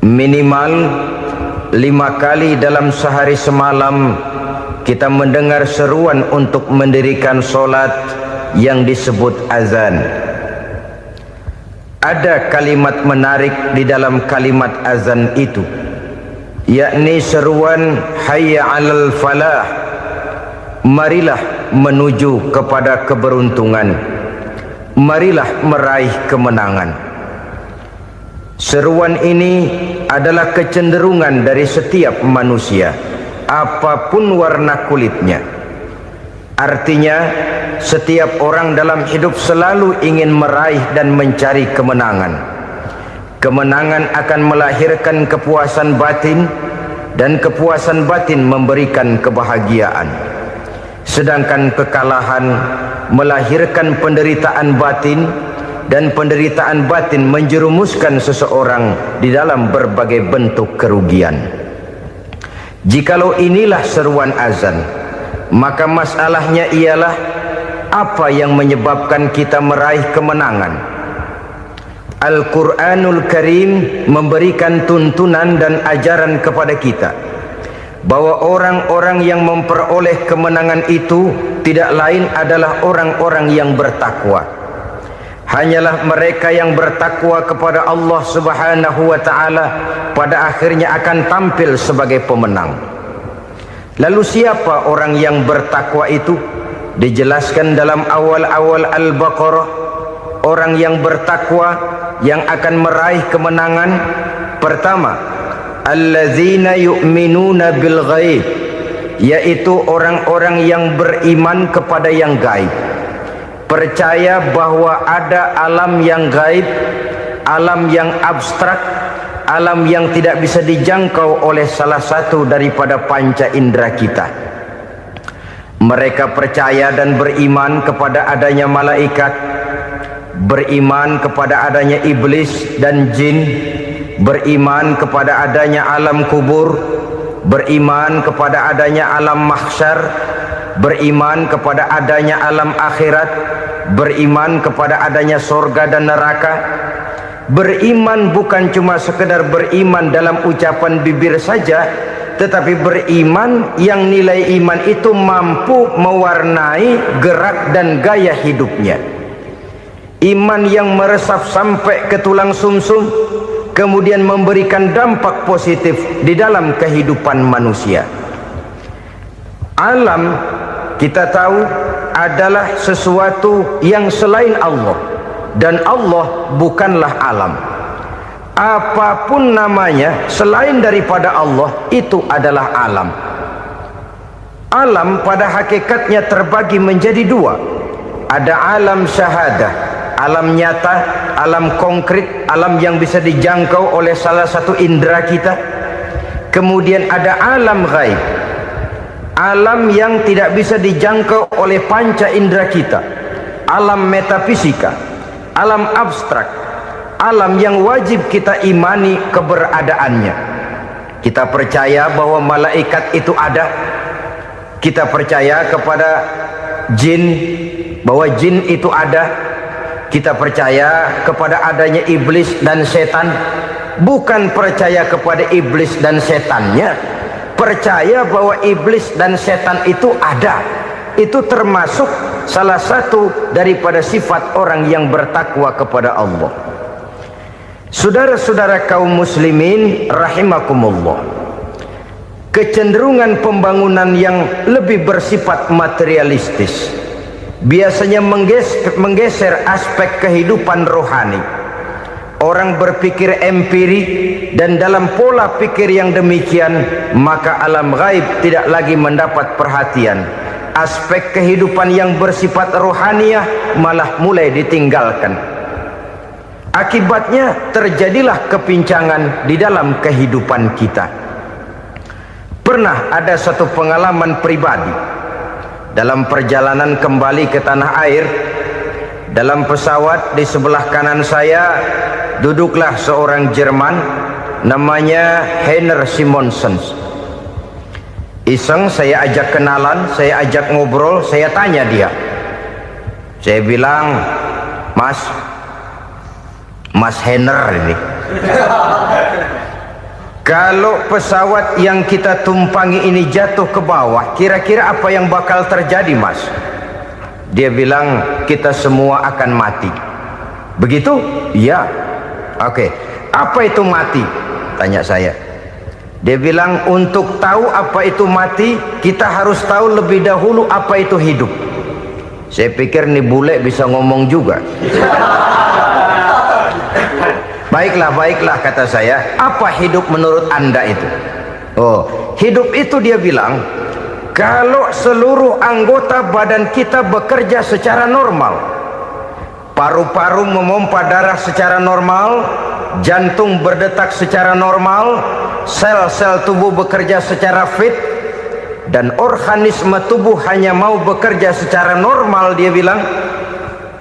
minimal 5 kali dalam sehari semalam kita mendengar seruan untuk mendirikan solat yang disebut azan. Ada kalimat menarik di dalam kalimat azan itu, yakni seruan hayya 'alal falah, marilah menuju kepada keberuntungan, marilah meraih kemenangan. Seruan ini adalah kecenderungan dari setiap manusia, apapun warna kulitnya. Artinya, setiap orang dalam hidup selalu ingin meraih dan mencari kemenangan. Kemenangan akan melahirkan kepuasan batin, dan kepuasan batin memberikan kebahagiaan. Sedangkan kekalahan melahirkan penderitaan batin, dan penderitaan batin menjerumuskan seseorang di dalam berbagai bentuk kerugian. Jikalau inilah seruan azan, maka masalahnya ialah apa yang menyebabkan kita meraih kemenangan. Al-Quranul Karim memberikan tuntunan dan ajaran kepada kita bahwa orang-orang yang memperoleh kemenangan itu tidak lain adalah orang-orang yang bertakwa. Hanyalah mereka yang bertakwa kepada Allah Subhanahu wa ta'ala pada akhirnya akan tampil sebagai pemenang. Lalu siapa orang yang bertakwa itu? Dijelaskan dalam awal-awal Al-Baqarah, orang yang bertakwa yang akan meraih kemenangan. Pertama, allazina yu'minuna bil ghaib, yaitu orang-orang yang beriman kepada yang gaib, percaya bahwa ada alam yang gaib, alam yang abstrak, alam yang tidak bisa dijangkau oleh salah satu daripada panca indera kita. Mereka percaya dan beriman kepada adanya malaikat, beriman kepada adanya iblis dan jin, beriman kepada adanya alam kubur, beriman kepada adanya alam mahsyar, beriman kepada adanya alam akhirat, beriman kepada adanya surga dan neraka. Beriman bukan cuma sekedar beriman dalam ucapan bibir saja, tetapi beriman yang nilai iman itu mampu mewarnai gerak dan gaya hidupnya. Iman yang meresap sampai ke tulang sumsum, kemudian memberikan dampak positif di dalam kehidupan manusia. Alam, kita tahu, adalah sesuatu yang selain Allah, dan Allah bukanlah alam. Apapun namanya selain daripada Allah, itu adalah alam. Alam pada hakikatnya terbagi menjadi dua. Ada alam syahadah, alam nyata, alam konkret, alam yang bisa dijangkau oleh salah satu indera kita. Kemudian ada alam ghaib, alam yang tidak bisa dijangkau oleh panca indera kita, alam metafisika, alam abstrak, alam yang wajib kita imani keberadaannya. Kita percaya bahwa malaikat itu ada, kita percaya kepada jin, bahwa jin itu ada, kita percaya kepada adanya iblis dan setan. Bukan percaya kepada iblis dan setannya, percaya bahwa iblis dan setan itu ada. Itu termasuk salah satu daripada sifat orang yang bertakwa kepada Allah. Saudara-saudara kaum muslimin rahimakumullah, kecenderungan pembangunan yang lebih bersifat materialistis biasanya menggeser aspek kehidupan rohani. Orang berpikir empiri, dan dalam pola pikir yang demikian maka alam gaib tidak lagi mendapat perhatian. Aspek kehidupan yang bersifat rohaniah malah mulai ditinggalkan. Akibatnya terjadilah kepincangan di dalam kehidupan kita. Pernah ada satu pengalaman pribadi dalam perjalanan kembali ke tanah air. Dalam pesawat di sebelah kanan saya duduklah seorang Jerman namanya Heiner Simonsen. Iseng saya ajak kenalan, saya ajak ngobrol, saya tanya dia. Saya bilang, Mas Heiner ini, kalau pesawat yang kita tumpangi ini jatuh ke bawah, kira-kira apa yang bakal terjadi, Mas? Dia bilang, kita semua akan mati. Begitu? Iya. Oke. Apa itu mati? Tanya saya. Dia bilang, untuk tahu apa itu mati, kita harus tahu lebih dahulu apa itu hidup. Saya pikir nih bule bisa ngomong juga. Baiklah kata saya. Apa hidup menurut Anda itu? Oh, hidup itu dia bilang, kalau seluruh anggota badan kita bekerja secara normal, paru-paru memompa darah secara normal, jantung berdetak secara normal, sel-sel tubuh bekerja secara fit, dan organisme tubuh hanya mau bekerja secara normal, dia bilang,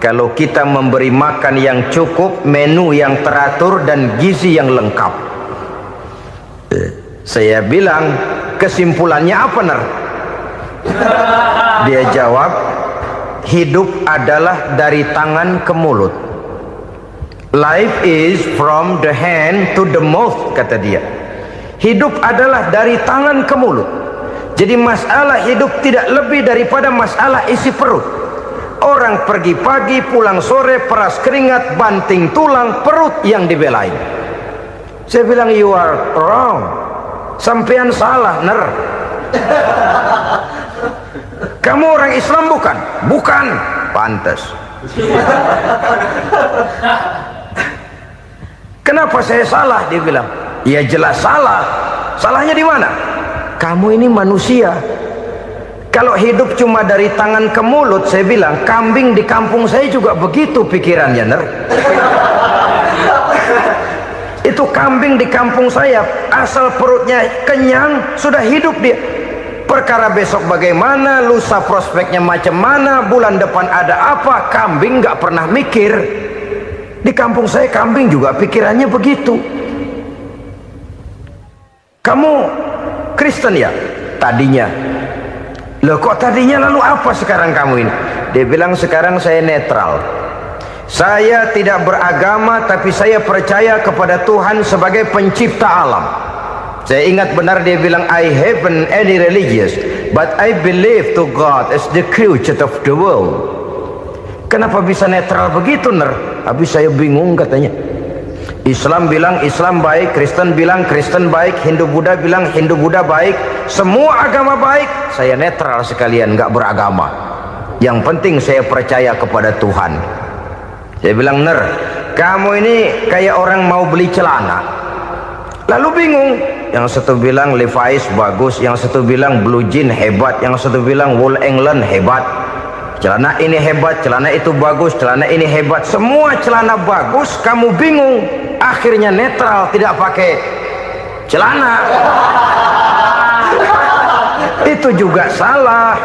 kalau kita memberi makan yang cukup, menu yang teratur, dan gizi yang lengkap. Saya bilang, kesimpulannya apa, Ner? Dia jawab, hidup adalah dari tangan ke mulut. Life is from the hand to the mouth, kata dia. Hidup adalah dari tangan ke mulut. Jadi masalah hidup tidak lebih daripada masalah isi perut. Orang pergi pagi, pulang sore, peras keringat, banting tulang, perut yang dibelain. Saya bilang, you are wrong. Sampean salah, Ner. Kamu orang Islam bukan? Bukan. Pantas. Kenapa saya salah? Dia bilang, ya jelas salah. Salahnya di mana? Kamu ini manusia. Kalau hidup cuma dari tangan ke mulut, saya bilang, kambing di kampung saya juga begitu pikirannya, Ner. Itu kambing di kampung saya, asal perutnya kenyang, sudah hidup dia. Perkara besok bagaimana, lusa prospeknya macam mana, bulan depan ada apa, kambing nggak pernah mikir. Di kampung saya kambing juga pikirannya begitu. Kamu Kristen ya? Tadinya. Loh kok tadinya, lalu apa sekarang kamu ini? Dia bilang sekarang saya netral. Saya tidak beragama, tapi saya percaya kepada Tuhan sebagai pencipta alam. Saya ingat benar dia bilang, I haven't any religious, but I believe to God as the creator of the world. Kenapa bisa netral begitu, Ner? Habis saya bingung katanya. Islam bilang Islam baik, Kristen bilang Kristen baik, Hindu Buddha bilang Hindu Buddha baik, semua agama baik. Saya netral sekalian, nggak beragama. Yang penting saya percaya kepada Tuhan. Saya bilang, Ner, kamu ini kayak orang mau beli celana. Lalu bingung, yang satu bilang Levi's bagus, yang satu bilang Blue Jean hebat, yang satu bilang Wool England hebat. Celana ini hebat, celana itu bagus, celana ini hebat. Semua celana bagus, kamu bingung. Akhirnya netral, tidak pakai celana. Itu juga salah.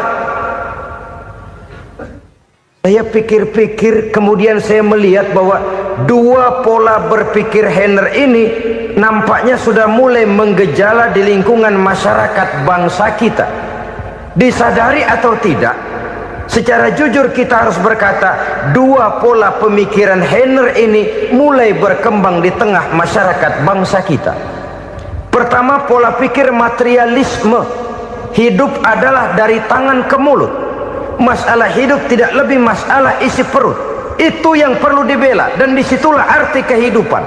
Saya pikir-pikir, kemudian saya melihat bahwa dua pola berpikir Henner ini nampaknya sudah mulai menggejala di lingkungan masyarakat bangsa kita. Disadari atau tidak, secara jujur kita harus berkata, dua pola pemikiran Henner ini mulai berkembang di tengah masyarakat bangsa kita. Pertama, pola pikir materialisme. Hidup adalah dari tangan ke mulut. Masalah hidup tidak lebih masalah isi perut. Itu yang perlu dibela, dan disitulah arti kehidupan.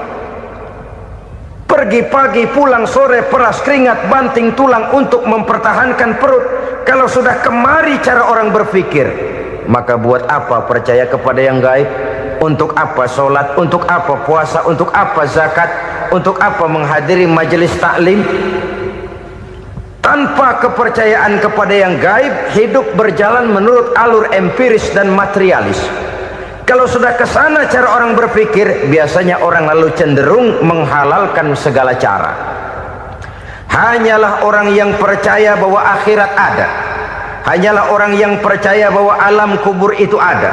Pergi pagi, pulang sore, peras keringat, banting tulang untuk mempertahankan perut. Kalau sudah kemari cara orang berpikir, maka buat apa percaya kepada yang gaib? Untuk apa sholat? Untuk apa puasa? Untuk apa zakat? Untuk apa menghadiri majelis taklim? Tanpa kepercayaan kepada yang gaib, hidup berjalan menurut alur empiris dan materialis. Kalau sudah ke sana cara orang berpikir, biasanya orang lalu cenderung menghalalkan segala cara. Hanyalah orang yang percaya bahwa akhirat ada. Hanyalah orang yang percaya bahwa alam kubur itu ada.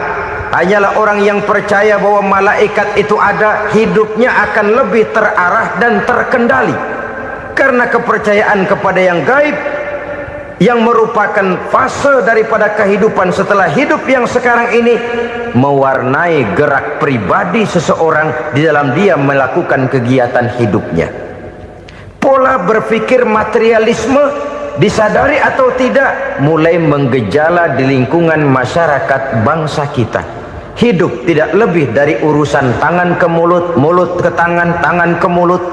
Hanyalah orang yang percaya bahwa malaikat itu ada, hidupnya akan lebih terarah dan terkendali. Karena kepercayaan kepada yang gaib, yang merupakan fase daripada kehidupan setelah hidup yang sekarang ini, mewarnai gerak pribadi seseorang di dalam dia melakukan kegiatan hidupnya. Pola berpikir materialisme, disadari atau tidak, mulai menggejala di lingkungan masyarakat bangsa kita. Hidup tidak lebih dari urusan tangan ke mulut, mulut ke tangan, tangan ke mulut.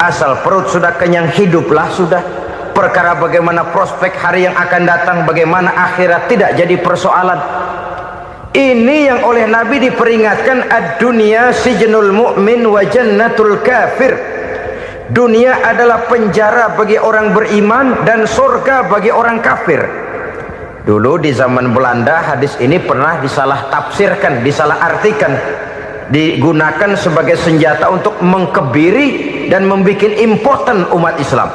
Asal perut sudah kenyang, hiduplah sudah. Perkara bagaimana prospek hari yang akan datang, bagaimana akhirat, tidak jadi persoalan. Ini yang oleh Nabi diperingatkan, ad-dunya sijnul mu'min wa jannatul kafir. Dunia adalah penjara bagi orang beriman dan surga bagi orang kafir. Dulu di zaman Belanda hadis ini pernah disalah tafsirkan, disalah artikan, digunakan sebagai senjata untuk mengkebiri dan membuat impoten umat Islam.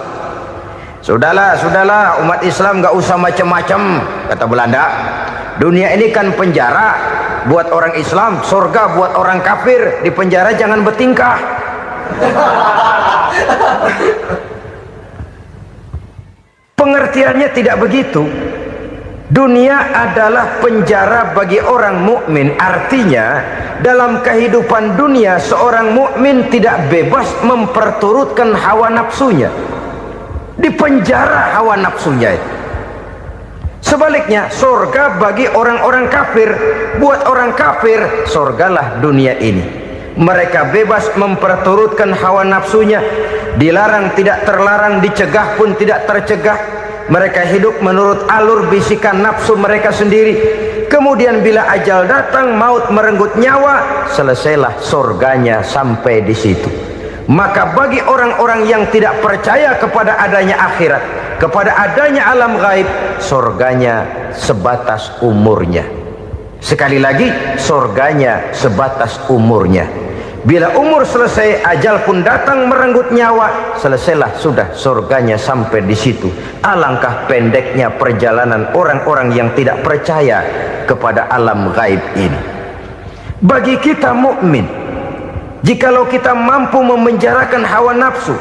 Sudahlah umat Islam gak usah macam-macam, kata Belanda. Dunia ini kan penjara buat orang Islam, surga buat orang kafir. Di penjara jangan bertingkah. Pengertiannya tidak begitu. Dunia adalah penjara bagi orang mukmin. Artinya dalam kehidupan dunia seorang mukmin tidak bebas memperturutkan hawa nafsunya. Di penjara hawa nafsunya itu. Sebaliknya, surga bagi orang-orang kafir. Buat orang kafir, surgalah dunia ini. Mereka bebas memperturutkan hawa nafsunya. Dilarang tidak terlarang, dicegah pun tidak tercegah. Mereka hidup menurut alur bisikan nafsu mereka sendiri. Kemudian bila ajal datang, maut merenggut nyawa, selesailah surganya sampai di situ. Maka bagi orang-orang yang tidak percaya kepada adanya akhirat, kepada adanya alam gaib, surganya sebatas umurnya. Sekali lagi, surganya sebatas umurnya. Bila umur selesai, ajal pun datang merenggut nyawa, selesailah sudah surganya sampai di situ. Alangkah pendeknya perjalanan orang-orang yang tidak percaya kepada alam gaib ini. Bagi kita mukmin, jikalau kita mampu memenjarakan hawa nafsu,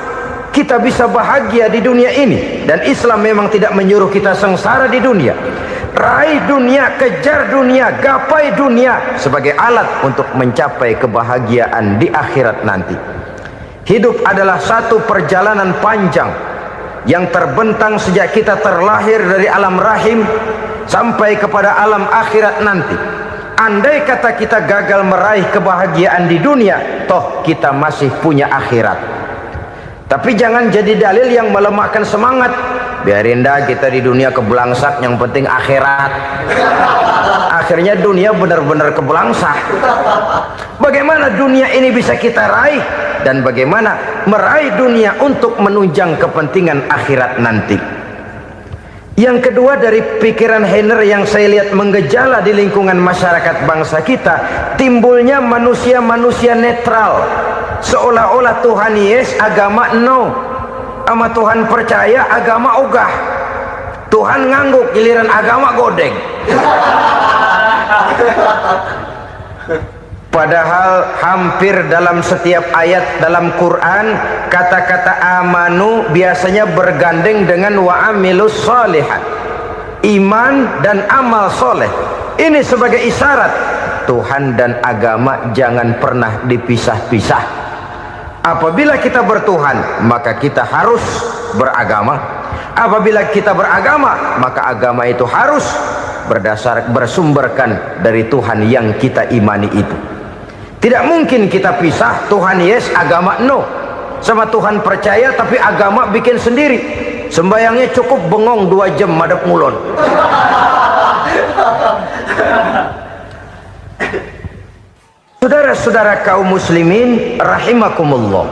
kita bisa bahagia di dunia ini. Dan Islam memang tidak menyuruh kita sengsara di dunia. Raih dunia, kejar dunia, gapai dunia sebagai alat untuk mencapai kebahagiaan di akhirat nanti. Hidup adalah satu perjalanan panjang yang terbentang sejak kita terlahir dari alam rahim sampai kepada alam akhirat nanti. Andai kata kita gagal meraih kebahagiaan di dunia, toh kita masih punya akhirat. Tapi jangan jadi dalil yang melemahkan semangat. Biarin dah kita di dunia kebelangsak, yang penting akhirat. Akhirnya dunia benar-benar kebelangsak. Bagaimana dunia ini bisa kita raih, dan bagaimana meraih dunia untuk menunjang kepentingan akhirat nanti. Yang kedua, dari pikiran Heiner yang saya lihat menggejala di lingkungan masyarakat bangsa kita, timbulnya manusia-manusia netral. Seolah-olah Tuhan yes, agama no. Sama Tuhan percaya, agama ogah. Tuhan ngangguk, giliran agama godeng. Padahal hampir dalam setiap ayat dalam Quran, kata-kata amanu biasanya bergandeng dengan wa amilus sholihat, iman dan amal soleh. Ini sebagai isyarat Tuhan dan agama jangan pernah dipisah-pisah. Apabila kita bertuhan, maka kita harus beragama. Apabila kita beragama, maka agama itu harus bersumberkan dari Tuhan yang kita imani itu. Tidak mungkin kita pisah, Tuhan yes, agama no. Sama Tuhan percaya tapi agama bikin sendiri. Sembayangnya cukup bengong 2 jam madep ngulon. Saudara-saudara kaum muslimin rahimakumullah.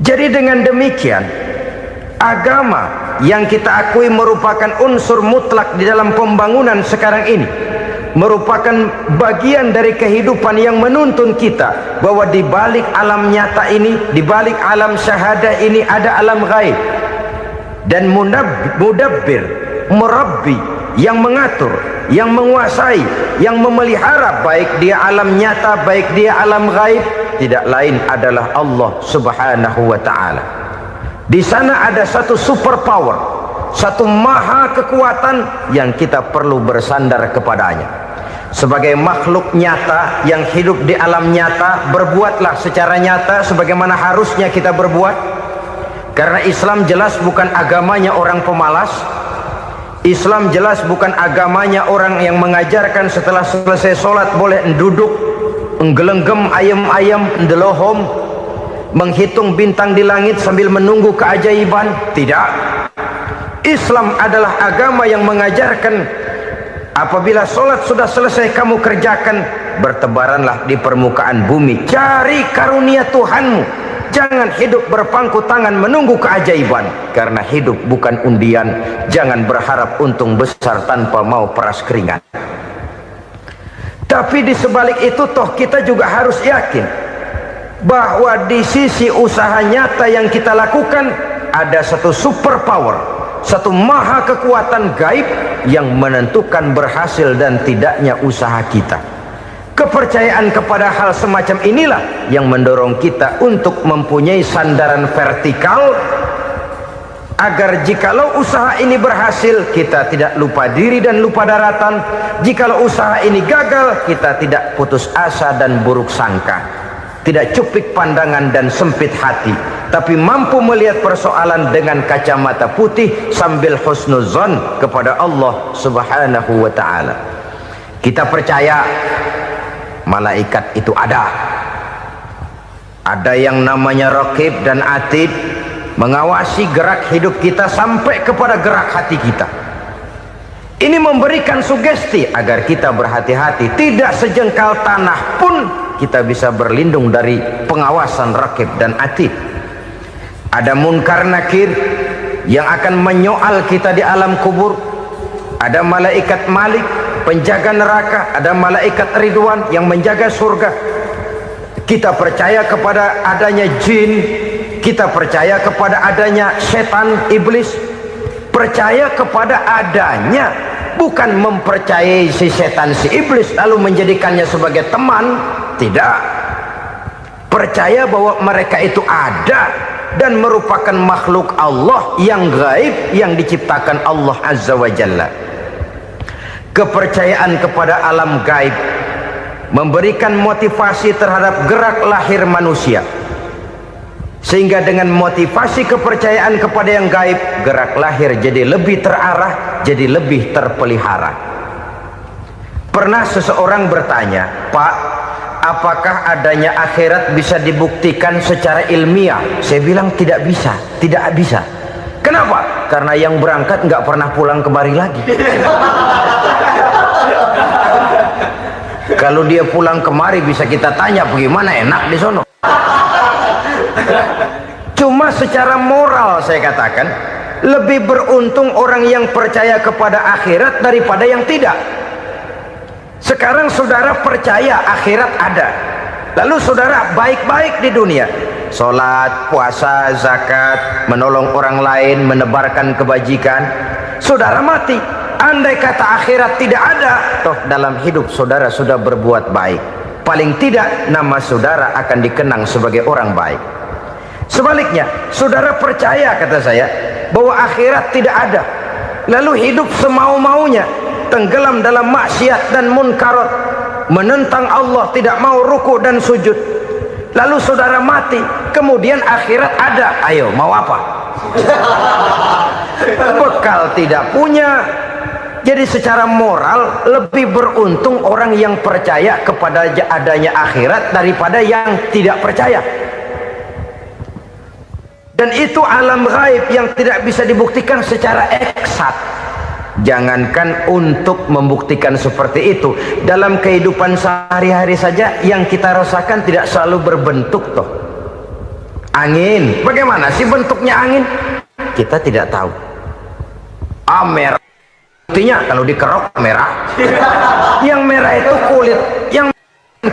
Jadi dengan demikian, agama yang kita akui merupakan unsur mutlak di dalam pembangunan sekarang ini, merupakan bagian dari kehidupan yang menuntun kita bahwa di balik alam nyata ini, di balik alam syahadah ini ada alam gaib. Dan mudabbir, murabbi, yang mengatur, yang menguasai, yang memelihara baik dia alam nyata, baik dia alam gaib, tidak lain adalah Allah Subhanahu wa ta'ala. Di sana ada satu super power, satu maha kekuatan yang kita perlu bersandar kepadanya. Sebagai makhluk nyata yang hidup di alam nyata, berbuatlah secara nyata sebagaimana harusnya kita berbuat. Karena Islam jelas bukan agamanya orang pemalas. Islam jelas bukan agamanya orang yang mengajarkan setelah selesai sholat boleh duduk, nggelenggem ayam-ayam, ndelohom, menghitung bintang di langit sambil menunggu keajaiban. Tidak. Islam adalah agama yang mengajarkan apabila sholat sudah selesai kamu kerjakan, bertebaranlah di permukaan bumi, cari karunia Tuhanmu. Jangan hidup berpangku tangan menunggu keajaiban, karena hidup bukan undian. Jangan berharap untung besar tanpa mau peras keringat. Tapi di sebalik itu toh kita juga harus yakin bahwa di sisi usaha nyata yang kita lakukan ada satu super power, satu maha kekuatan gaib yang menentukan berhasil dan tidaknya usaha kita. Kepercayaan kepada hal semacam inilah yang mendorong kita untuk mempunyai sandaran vertikal, agar jikalau usaha ini berhasil, kita tidak lupa diri dan lupa daratan. Jikalau usaha ini gagal, kita tidak putus asa dan buruk sangka, tidak cupik pandangan dan sempit hati, tapi mampu melihat persoalan dengan kacamata putih sambil husnuzon kepada Allah Subhanahu wa ta'ala. Kita percaya malaikat itu ada yang namanya raqib dan atid, mengawasi gerak hidup kita sampai kepada gerak hati kita. Ini memberikan sugesti agar kita berhati-hati, tidak sejengkal tanah pun kita bisa berlindung dari pengawasan raqib dan atid. Ada munkar nakir yang akan menyoal kita di alam kubur. Ada malaikat Malik, penjaga neraka. Ada malaikat Ridwan yang menjaga surga. Kita percaya kepada adanya jin, kita percaya kepada adanya setan, iblis. Percaya kepada adanya, bukan mempercayai si setan, si iblis lalu menjadikannya sebagai teman. Tidak. Percaya bahwa mereka itu ada dan merupakan makhluk Allah yang gaib, yang diciptakan Allah Azza wa Jalla. Kepercayaan kepada alam gaib memberikan motivasi terhadap gerak lahir manusia, sehingga dengan motivasi kepercayaan kepada yang gaib, gerak lahir jadi lebih terarah, jadi lebih terpelihara. Pernah seseorang bertanya, "Pak, apakah adanya akhirat bisa dibuktikan secara ilmiah?" Saya bilang tidak bisa, tidak bisa. Kenapa? Karena yang berangkat nggak pernah pulang kemari lagi. Kalau dia pulang kemari bisa kita tanya bagaimana enak di sono. Cuma secara moral saya katakan, lebih beruntung orang yang percaya kepada akhirat daripada yang tidak. Sekarang saudara percaya akhirat ada, lalu saudara baik-baik di dunia, sholat, puasa, zakat, menolong orang lain, menebarkan kebajikan. Saudara mati, andai kata akhirat tidak ada, toh dalam hidup saudara sudah berbuat baik, paling tidak nama saudara akan dikenang sebagai orang baik. Sebaliknya, saudara percaya, kata saya, bahwa akhirat tidak ada, lalu hidup semau-maunya, tenggelam dalam maksiat dan munkarat, menentang Allah, tidak mau ruku dan sujud, lalu saudara mati, kemudian akhirat ada, ayo mau apa? Bekal tidak punya. Jadi secara moral lebih beruntung orang yang percaya kepada adanya akhirat daripada yang tidak percaya. Dan itu alam gaib yang tidak bisa dibuktikan secara eksat. Jangankan untuk membuktikan seperti itu, dalam kehidupan sehari-hari saja yang kita rasakan tidak selalu berbentuk toh. Angin, bagaimana sih bentuknya angin? Kita tidak tahu. Merah, buktinya kalau dikerok merah. Yang merah itu kulit, yang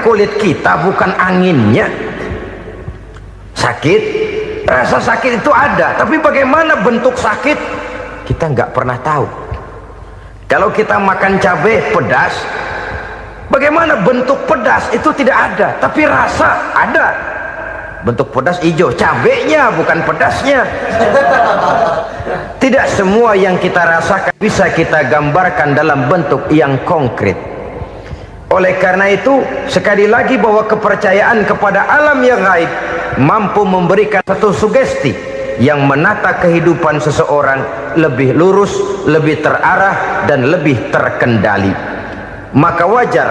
kulit kita bukan anginnya. Sakit, rasa sakit itu ada, tapi bagaimana bentuk sakit kita nggak pernah tahu. Kalau kita makan cabai pedas, bagaimana bentuk pedas itu tidak ada, tapi rasa ada. Bentuk pedas hijau, cabenya bukan pedasnya. Tidak semua yang kita rasakan bisa kita gambarkan dalam bentuk yang konkret. Oleh karena itu, sekali lagi bahwa kepercayaan kepada alam yang gaib mampu memberikan satu sugesti yang menata kehidupan seseorang lebih lurus, lebih terarah, dan lebih terkendali. Maka wajar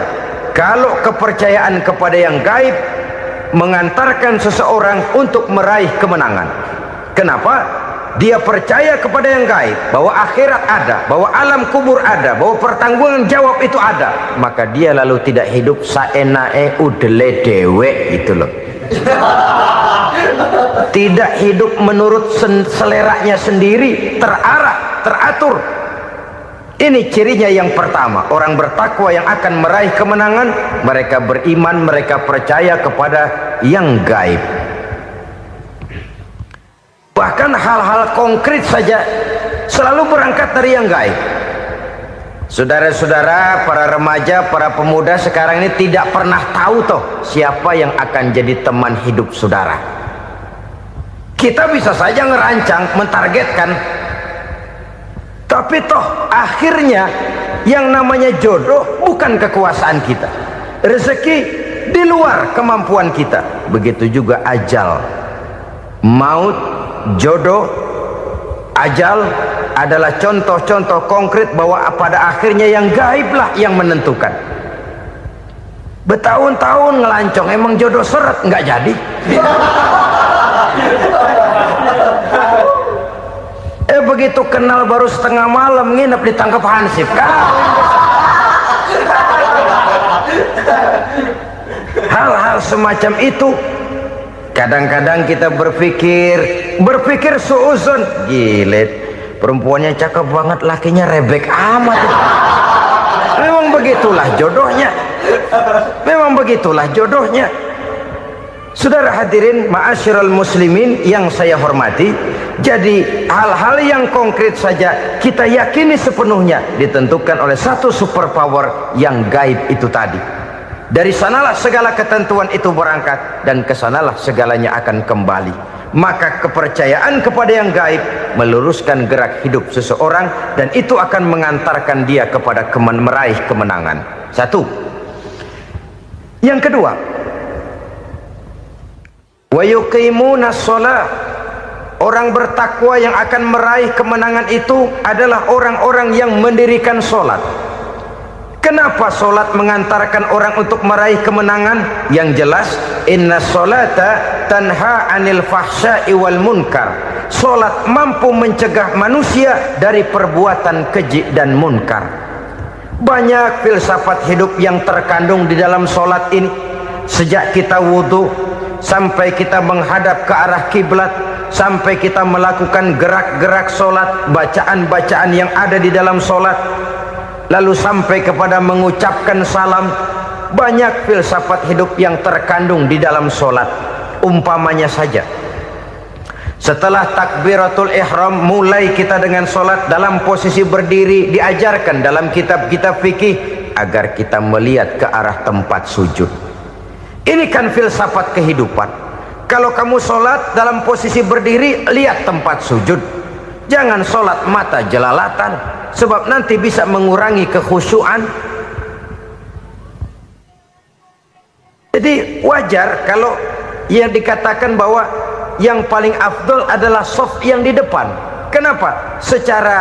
kalau kepercayaan kepada yang gaib mengantarkan seseorang untuk meraih kemenangan. Kenapa? Dia percaya kepada yang gaib, bahwa akhirat ada, bahwa alam kubur ada, bahwa pertanggungan jawab itu ada, maka dia lalu tidak hidup saenae udele dewe gitu loh. Tidak hidup menurut seleranya sendiri, terarah, teratur. Ini cirinya yang pertama, orang bertakwa yang akan meraih kemenangan, mereka beriman, mereka percaya kepada yang gaib. Bahkan hal-hal konkret saja selalu berangkat dari yang gaib. Saudara-saudara, para remaja, para pemuda sekarang ini tidak pernah tahu toh siapa yang akan jadi teman hidup saudara. Kita bisa saja ngerancang, mentargetkan, tapi toh akhirnya yang namanya jodoh bukan kekuasaan kita, rezeki di luar kemampuan kita. Begitu juga ajal, maut, jodoh, ajal adalah contoh-contoh konkret bahwa pada akhirnya yang gaiblah yang menentukan. Bertahun-tahun ngelancong, emang jodoh seret nggak jadi. Begitu kenal baru setengah malam nginep ditangkap hansip kan. Hal-hal semacam itu kadang-kadang kita berpikir suuzon, gilet, perempuannya cakep banget, lakinya rebek amat. Memang begitulah jodohnya. Memang begitulah jodohnya. Saudara hadirin ma'asyiral muslimin yang saya hormati, jadi hal-hal yang konkret saja kita yakini sepenuhnya ditentukan oleh satu superpower yang gaib itu tadi. Dari sanalah segala ketentuan itu berangkat dan kesanalah segalanya akan kembali. Maka kepercayaan kepada yang gaib meluruskan gerak hidup seseorang dan itu akan mengantarkan dia kepada meraih kemenangan. Satu. Yang kedua, wa yuqimuna shalah. Orang bertakwa yang akan meraih kemenangan itu adalah orang-orang yang mendirikan sholat. Kenapa sholat mengantarkan orang untuk meraih kemenangan? Yang jelas, inna sholata tanha anil fahsya'i wal munkar. Sholat mampu mencegah manusia dari perbuatan keji dan munkar. Banyak filsafat hidup yang terkandung di dalam sholat ini. Sejak kita wudhu sampai kita menghadap ke arah kiblat, sampai kita melakukan gerak-gerak sholat, bacaan-bacaan yang ada di dalam sholat, lalu sampai kepada mengucapkan salam. Banyak filsafat hidup yang terkandung di dalam sholat. Umpamanya saja, setelah takbiratul ihram mulai kita dengan sholat dalam posisi berdiri, diajarkan dalam kitab-kitab fikih agar kita melihat ke arah tempat sujud. Ini kan filsafat kehidupan. Kalau kamu sholat dalam posisi berdiri, lihat tempat sujud. Jangan sholat mata jelalatan, sebab nanti bisa mengurangi kekhusyuan. Jadi wajar kalau yang dikatakan bahwa yang paling afdol adalah shaf yang di depan. Kenapa? Secara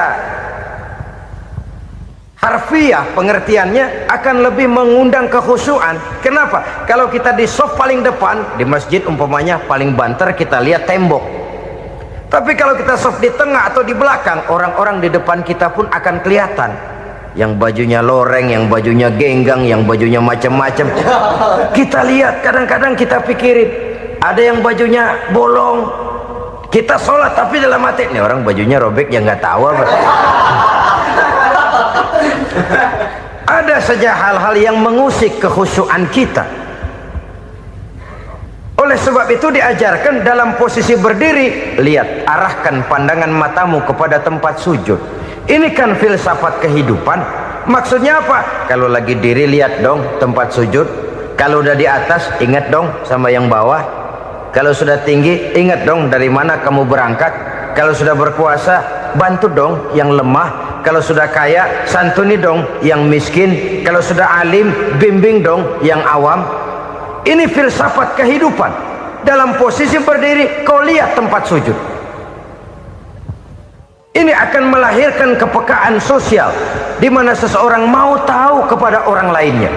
harfiah pengertiannya akan lebih mengundang kekhusyuan. Kenapa? Kalau kita di shaf paling depan di masjid umpamanya paling banter kita lihat tembok. Tapi kalau kita shaf di tengah atau di belakang, orang-orang di depan kita pun akan kelihatan. Yang bajunya loreng, yang bajunya genggang, yang bajunya macam-macam. Kita lihat, kadang-kadang kita pikirin, ada yang bajunya bolong. Kita sholat tapi dalam hati, nih orang bajunya robek yang nggak tahu apa. Ada saja hal-hal yang mengusik kekhusyuan kita. Oleh sebab itu diajarkan dalam posisi berdiri, lihat, arahkan pandangan matamu kepada tempat sujud. Ini kan filsafat kehidupan. Maksudnya apa? Kalau lagi diri lihat dong tempat sujud. Kalau udah di atas ingat dong sama yang bawah. Kalau sudah tinggi ingat dong dari mana kamu berangkat. Kalau sudah berkuasa bantu dong yang lemah. Kalau sudah kaya santuni dong yang miskin. Kalau sudah alim bimbing dong yang awam. Ini filsafat kehidupan. Dalam posisi berdiri kau lihat tempat sujud. Ini akan melahirkan kepekaan sosial di mana seseorang mau tahu kepada orang lainnya.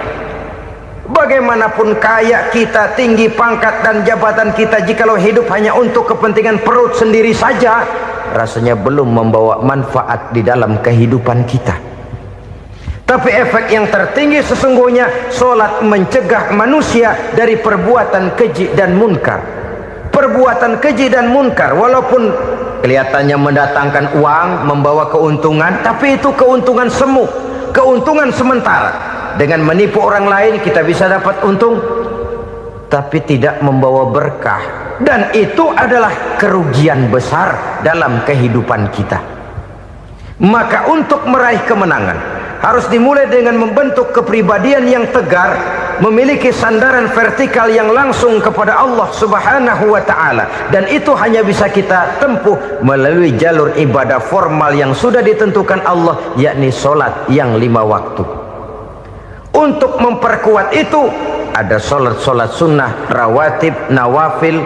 Bagaimanapun kaya kita, tinggi pangkat dan jabatan kita, jikalau hidup hanya untuk kepentingan perut sendiri saja, rasanya belum membawa manfaat di dalam kehidupan kita. Tapi efek yang tertinggi sesungguhnya, sholat mencegah manusia dari perbuatan keji dan munkar. Perbuatan keji dan munkar walaupun kelihatannya mendatangkan uang, membawa keuntungan, tapi itu keuntungan semu, keuntungan sementara. Dengan menipu orang lain kita bisa dapat untung, tapi tidak membawa berkah, dan itu adalah kerugian besar dalam kehidupan kita. Maka untuk meraih kemenangan harus dimulai dengan membentuk kepribadian yang tegar, memiliki sandaran vertikal yang langsung kepada Allah Subhanahu wa ta'ala, dan itu hanya bisa kita tempuh melalui jalur ibadah formal yang sudah ditentukan Allah, yakni sholat yang 5 waktu. Untuk memperkuat itu ada sholat-sholat sunnah, rawatib, nawafil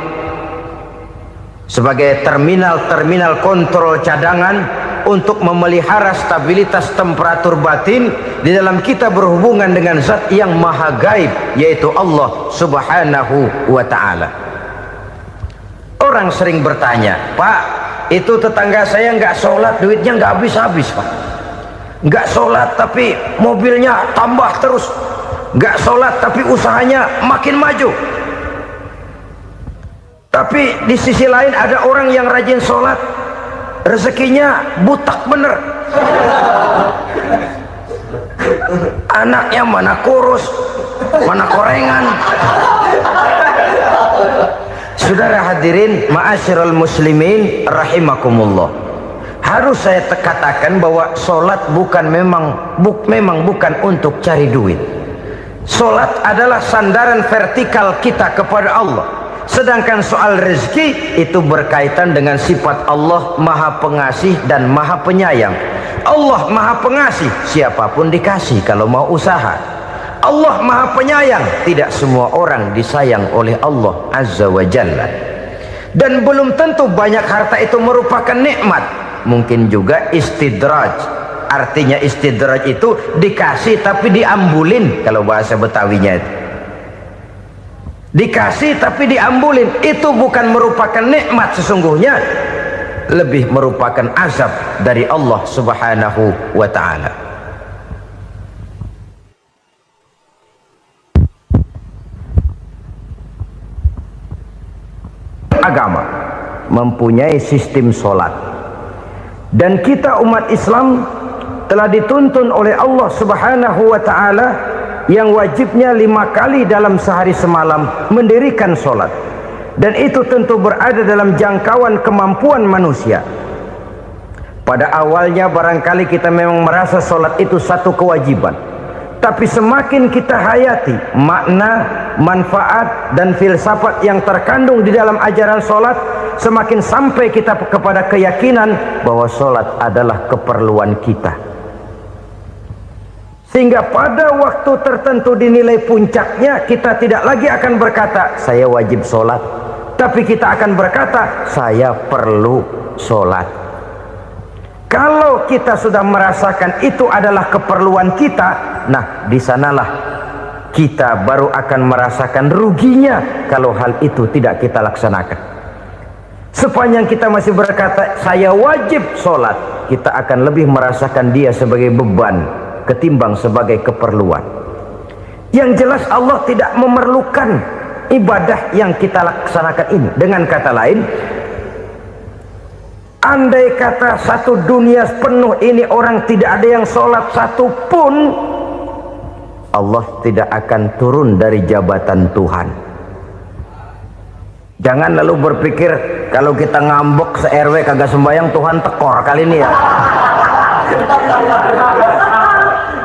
sebagai terminal kontrol cadangan untuk memelihara stabilitas temperatur batin di dalam kita berhubungan dengan zat yang maha gaib, yaitu Allah Subhanahu wa ta'ala. Orang sering bertanya, Pak, itu tetangga saya nggak sholat, duitnya nggak habis-habis, Pak. Nggak sholat tapi mobilnya tambah terus. Nggak sholat tapi usahanya makin maju. Tapi di sisi lain ada orang yang rajin sholat, rezekinya butak bener. Anaknya mana kurus, mana korengan. Saudara hadirin ma'asyiral muslimin rahimakumullah, harus saya katakan bahwa solat memang bukan untuk cari duit. Solat adalah sandaran vertikal kita kepada Allah. Sedangkan soal rezeki itu berkaitan dengan sifat Allah Maha Pengasih dan Maha Penyayang. Allah Maha Pengasih, siapapun dikasih kalau mau usaha. Allah Maha Penyayang, tidak semua orang disayang oleh Allah Azza wa Jalla. Dan belum tentu banyak harta itu merupakan nikmat. Mungkin juga istidraj. Artinya istidraj itu dikasih tapi diambulin, kalau bahasa Betawinya itu. Dikasih tapi diambulin, itu bukan merupakan nikmat sesungguhnya, lebih merupakan azab dari Allah Subhanahu wa ta'ala. Agama mempunyai sistem solat, dan kita umat Islam telah dituntun oleh Allah Subhanahu wa ta'ala yang wajibnya 5 kali dalam sehari semalam mendirikan solat, dan itu tentu berada dalam jangkauan kemampuan manusia. Pada awalnya barangkali kita memang merasa solat itu satu kewajiban, tapi semakin kita hayati makna, manfaat dan filsafat yang terkandung di dalam ajaran solat, semakin sampai kita kepada keyakinan bahwa solat adalah keperluan kita. Sehingga pada waktu tertentu dinilai puncaknya, kita tidak lagi akan berkata saya wajib sholat, tapi kita akan berkata saya perlu sholat. Kalau kita sudah merasakan itu adalah keperluan kita, nah di sanalah kita baru akan merasakan ruginya kalau hal itu tidak kita laksanakan. Sepanjang kita masih berkata saya wajib sholat, kita akan lebih merasakan dia sebagai beban ketimbang sebagai keperluan. Yang jelas Allah tidak memerlukan ibadah yang kita laksanakan ini. Dengan kata lain, andai kata satu dunia penuh ini orang tidak ada yang sholat satu pun, Allah tidak akan turun dari jabatan Tuhan. Jangan lalu berpikir kalau kita ngambek se-RW kagak sembahyang Tuhan tekor kali ini ya.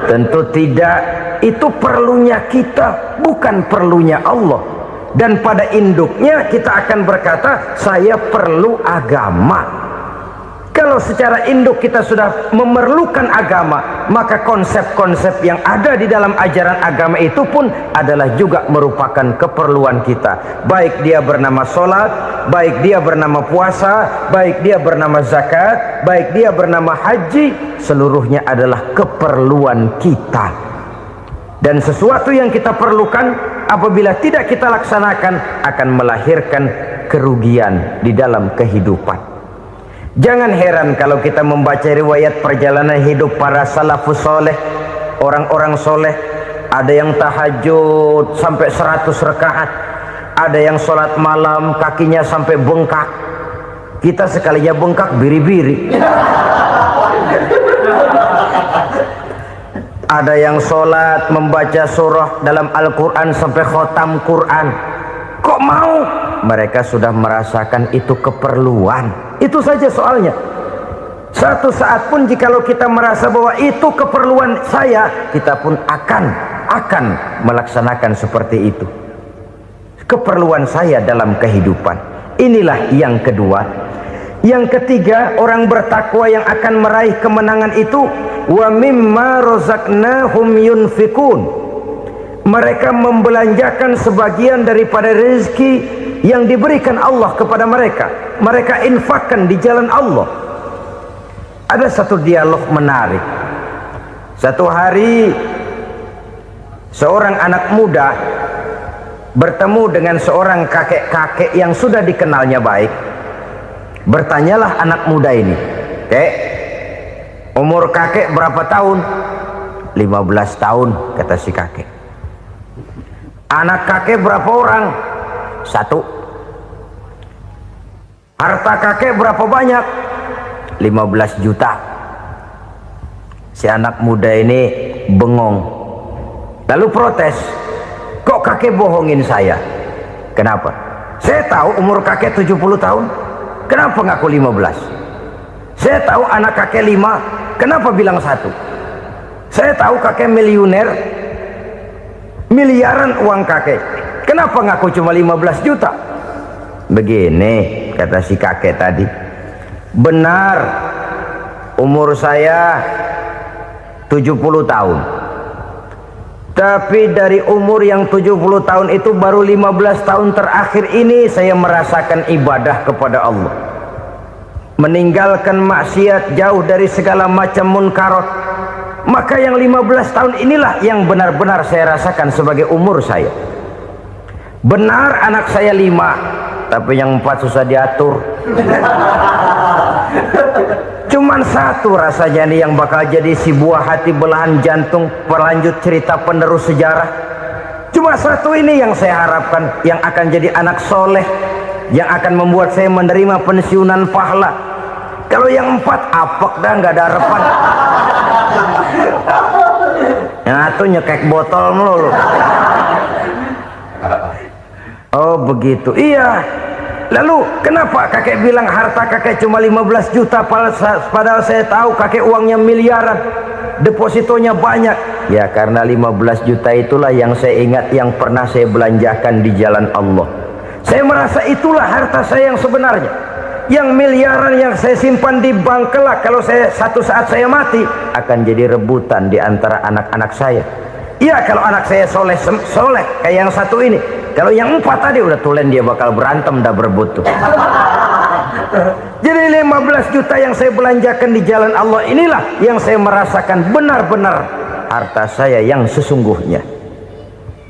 Tentu tidak, itu perlunya kita, bukan perlunya Allah. Dan pada induknya kita akan berkata saya perlu agama. Kalau secara induk kita sudah memerlukan agama, maka konsep-konsep yang ada di dalam ajaran agama itu pun adalah juga merupakan keperluan kita. Baik dia bernama sholat, baik dia bernama puasa, baik dia bernama zakat, baik dia bernama haji, seluruhnya adalah keperluan kita. Dan sesuatu yang kita perlukan apabila tidak kita laksanakan akan melahirkan kerugian di dalam kehidupan. Jangan heran kalau kita membaca riwayat perjalanan hidup para salafus soleh, orang-orang soleh. Ada yang tahajud sampai 100 rakaat, ada yang sholat malam kakinya sampai bengkak. Kita sekalinya bengkak biri-biri. Ada yang sholat membaca surah dalam Al-Quran sampai khotam Quran. Kok mau? Mereka sudah merasakan itu keperluan. Itu saja soalnya. Satu saat pun jikalau kita merasa bahwa itu keperluan saya, kita pun akan melaksanakan seperti itu. Keperluan saya dalam kehidupan. Inilah yang kedua. Yang ketiga, orang bertakwa yang akan meraih kemenangan itu, wa mimma razaqnahum yunfikun. Mereka membelanjakan sebagian daripada rezeki yang diberikan Allah kepada mereka. Mereka infakkan di jalan Allah. Ada satu dialog menarik. Satu hari seorang anak muda bertemu dengan seorang kakek-kakek yang sudah dikenalnya baik. Bertanyalah anak muda ini, "Kek, umur kakek berapa tahun?" 15 tahun, kata si kakek. "Anak kakek berapa orang?" 1. "Harta kakek berapa banyak?" 15 juta. Si anak muda ini bengong, lalu protes, "Kok kakek bohongin saya?" "Kenapa?" Saya tahu umur kakek 70 tahun, kenapa ngaku 15? Saya tahu anak kakek 5, kenapa bilang 1? Saya tahu kakek miliuner, miliaran uang kakek, kenapa ngaku cuma 15 juta? Begini kata si kakek tadi, benar umur saya 70 tahun, tapi dari umur yang 70 tahun itu baru 15 tahun terakhir ini saya merasakan ibadah kepada Allah, meninggalkan maksiat, jauh dari segala macam munkarat. Maka yang 15 tahun inilah yang benar-benar saya rasakan sebagai umur saya. Benar anak saya 5, tapi yang 4 susah diatur. Cuman 1 rasanya nih yang bakal jadi si buah hati, belahan jantung, pelanjut cerita penerus sejarah. Cuma 1 ini yang saya harapkan, yang akan jadi anak soleh, yang akan membuat saya menerima pensiunan pahala. Kalau yang 4 apek dah, nggak ada harapan. Yang 1 nyekek botol melulu. Oh begitu, iya. Lalu kenapa kakek bilang harta kakek cuma 15 juta padahal saya tahu kakek uangnya miliaran, depositonya banyak? Ya karena 15 juta itulah yang saya ingat yang pernah saya belanjakan di jalan Allah. Saya merasa itulah harta saya yang sebenarnya. Yang miliaran yang saya simpan di bank kelak, kalau satu saat saya mati, akan jadi rebutan di antara anak-anak saya. Iya kalau anak saya soleh kayak yang 1 ini. Kalau yang 4 tadi udah tulen dia bakal berantem dah berebut tuh. Jadi 15 juta yang saya belanjakan di jalan Allah inilah yang saya merasakan benar-benar harta saya yang sesungguhnya.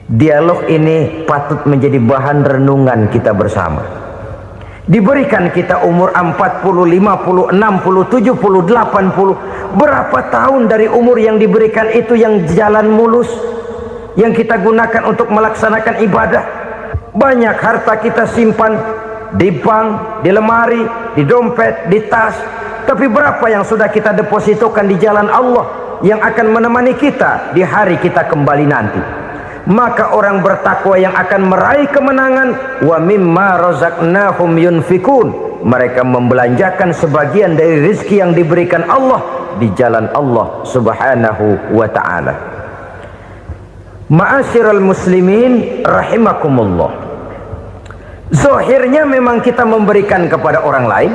Dialog ini patut menjadi bahan renungan kita bersama. Diberikan kita umur 40, 50, 60, 70, 80. Berapa tahun dari umur yang diberikan itu yang jalan mulus, yang kita gunakan untuk melaksanakan ibadah? Banyak harta kita simpan di bank, di lemari, di dompet, di tas. Tapi berapa yang sudah kita depositokan di jalan Allah yang akan menemani kita di hari kita kembali nanti? Maka orang bertakwa yang akan meraih kemenangan, wa mimma razaqnahum yunfikun, mereka membelanjakan sebagian dari rezeki yang diberikan Allah di jalan Allah subhanahu wa ta'ala. Ma'asyiral muslimin rahimakumullah, zahirnya memang kita memberikan kepada orang lain,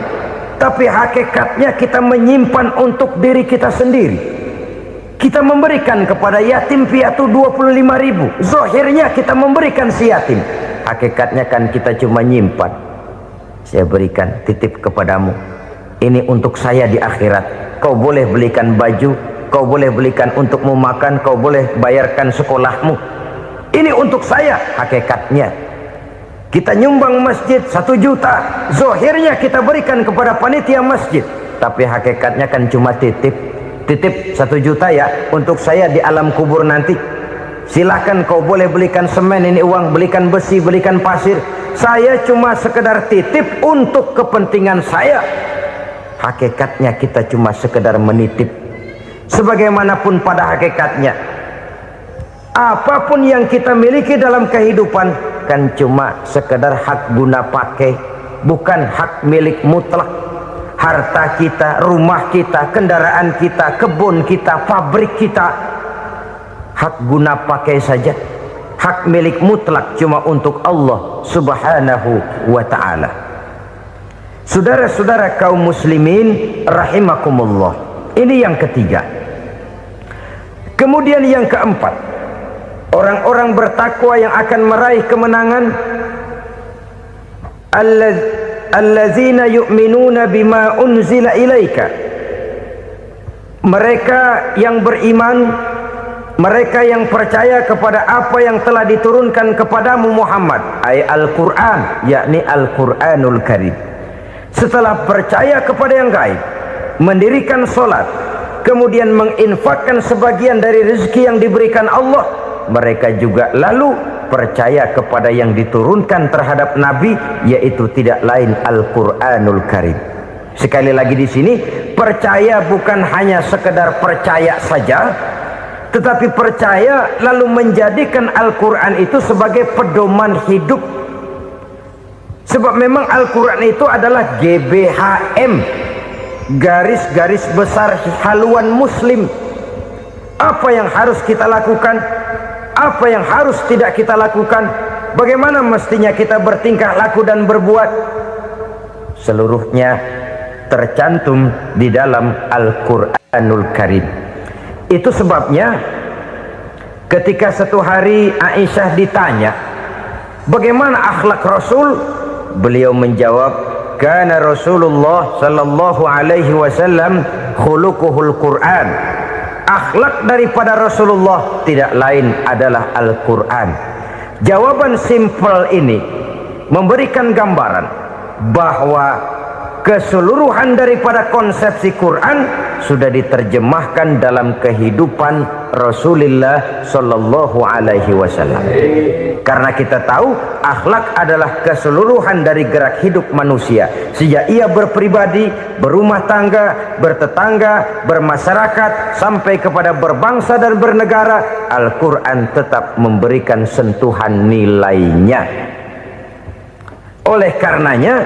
tapi hakikatnya kita menyimpan untuk diri kita sendiri. Kita memberikan kepada yatim piatu 25.000. Zahirnya kita memberikan si yatim, hakikatnya kan kita cuma nyimpan. Saya berikan, titip kepadamu, ini untuk saya di akhirat. Kau boleh belikan baju, kau boleh belikan untukmu makan, kau boleh bayarkan sekolahmu. Ini untuk saya. Hakikatnya kita nyumbang masjid 1 juta, zahirnya kita berikan kepada panitia masjid, tapi hakikatnya kan cuma titip 1 juta ya untuk saya di alam kubur nanti. Silahkan kau boleh belikan semen, ini uang, belikan besi, belikan pasir. Saya cuma sekedar titip untuk kepentingan saya. Hakikatnya kita cuma sekedar menitip. Sebagaimanapun pada hakikatnya, apapun yang kita miliki dalam kehidupan kan cuma sekedar hak guna pakai, bukan hak milik mutlak. Harta kita, rumah kita, kendaraan kita, kebun kita, pabrik kita, hak guna pakai saja. Hak milik mutlak cuma untuk Allah subhanahu wa ta'ala. Saudara-saudara kaum muslimin rahimakumullah, ini yang ketiga. Kemudian yang keempat, orang-orang bertakwa yang akan meraih kemenangan, allazina yu'minuna bima unzila ilaika, mereka yang beriman, mereka yang percaya kepada apa yang telah diturunkan kepadamu Muhammad, ay Al-Quran, yakni Al-Quranul Karim. Setelah percaya kepada yang gaib, mendirikan solat, kemudian menginfakkan sebagian dari rezeki yang diberikan Allah, mereka juga lalu percaya kepada yang diturunkan terhadap Nabi, yaitu tidak lain Al-Quranul Karim. Sekali lagi di sini, percaya bukan hanya sekedar percaya saja, tetapi percaya lalu menjadikan Al-Quran itu sebagai pedoman hidup, Sebab memang Al-Quran itu adalah GBHM, garis-garis besar haluan muslim. Apa yang harus kita lakukan, apa yang harus tidak kita lakukan, bagaimana mestinya kita bertingkah laku dan berbuat, seluruhnya tercantum di dalam Al-Quranul Karim. Itu sebabnya ketika satu hari Aisyah ditanya bagaimana akhlak Rasul, beliau menjawab, kana Rasulullah sallallahu alaihi wasallam khuluquhul Quran. Akhlak daripada Rasulullah tidak lain adalah Al-Quran. Jawaban simpel ini memberikan gambaran bahwa keseluruhan daripada konsepsi Quran sudah diterjemahkan dalam kehidupan Rasulullah sallallahu alaihi wasallam. Karena kita tahu akhlak adalah keseluruhan dari gerak hidup manusia, sejak ia berpribadi, berumah tangga, bertetangga, bermasyarakat, sampai kepada berbangsa dan bernegara. Al-Quran tetap memberikan sentuhan nilainya. Oleh karenanya,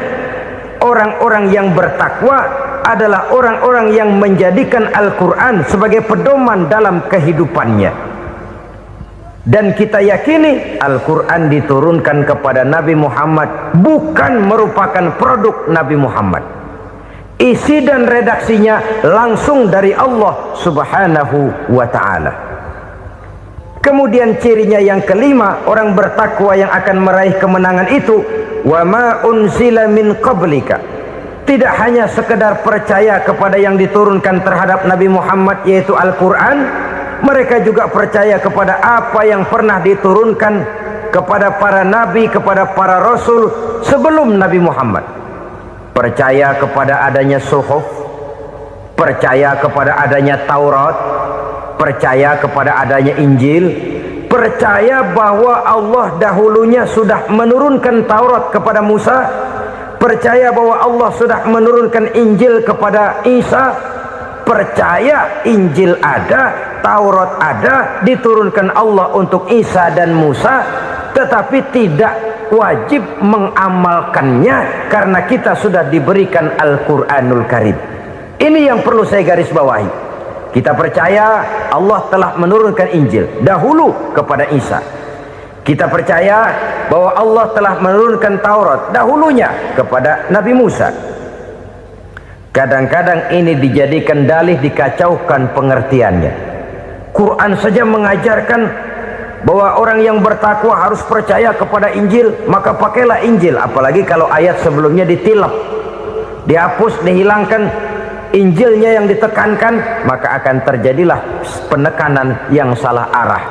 orang-orang yang bertakwa adalah orang-orang yang menjadikan Al-Quran sebagai pedoman dalam kehidupannya. Dan kita yakini Al-Quran diturunkan kepada Nabi Muhammad bukan merupakan produk Nabi Muhammad. Isi dan redaksinya langsung dari Allah Subhanahu wa ta'ala. Kemudian cirinya yang kelima, orang bertakwa yang akan meraih kemenangan itu, wa ma unzila min qablika. Tidak hanya sekedar percaya kepada yang diturunkan terhadap Nabi Muhammad, yaitu Al-Quran, mereka juga percaya kepada apa yang pernah diturunkan kepada para nabi, kepada para rasul sebelum Nabi Muhammad. Percaya kepada adanya suhuf, percaya kepada adanya Taurat, percaya kepada adanya Injil, percaya bahwa Allah dahulunya sudah menurunkan Taurat kepada Musa, percaya bahwa Allah sudah menurunkan Injil kepada Isa, percaya Injil ada, Taurat ada, diturunkan Allah untuk Isa dan Musa, tetapi tidak wajib mengamalkannya karena kita sudah diberikan Al-Quranul Karim. Ini yang perlu saya garis bawahi. Kita percaya Allah telah menurunkan Injil dahulu kepada Isa. Kita percaya bahwa Allah telah menurunkan Taurat dahulunya kepada Nabi Musa. Kadang-kadang ini dijadikan dalih, dikacaukan pengertiannya. Quran saja mengajarkan bahwa orang yang bertakwa harus percaya kepada Injil, maka pakailah Injil. Apalagi kalau ayat sebelumnya ditilap, dihapus, dihilangkan, Injilnya yang ditekankan, maka akan terjadilah penekanan yang salah arah.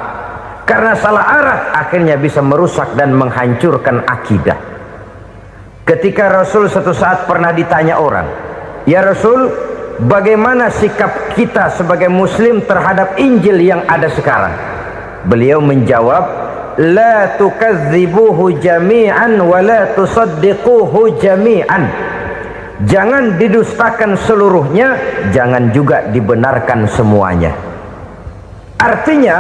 Karena salah arah akhirnya bisa merusak dan menghancurkan akidah. Ketika Rasul suatu saat pernah ditanya orang, ya Rasul, bagaimana sikap kita sebagai muslim terhadap Injil yang ada sekarang? Beliau menjawab, la tukadzibuhu jami'an wa la tusaddiquhu jami'an. Jangan didustakan seluruhnya, jangan juga dibenarkan semuanya. Artinya,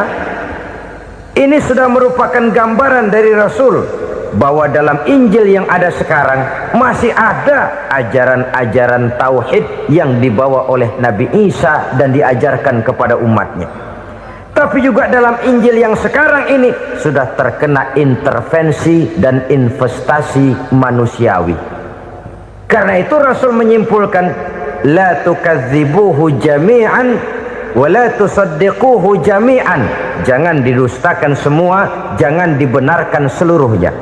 ini sudah merupakan gambaran dari Rasul bahwa dalam Injil yang ada sekarang masih ada ajaran-ajaran tauhid yang dibawa oleh Nabi Isa dan diajarkan kepada umatnya. Tapi juga dalam Injil yang sekarang ini sudah terkena intervensi dan investasi manusiawi. Karena itu Rasul menyimpulkan, la tukadzibuhu jami'an wa la tusaddiquhu jami'an. Jangan didustakan semua, jangan dibenarkan seluruhnya.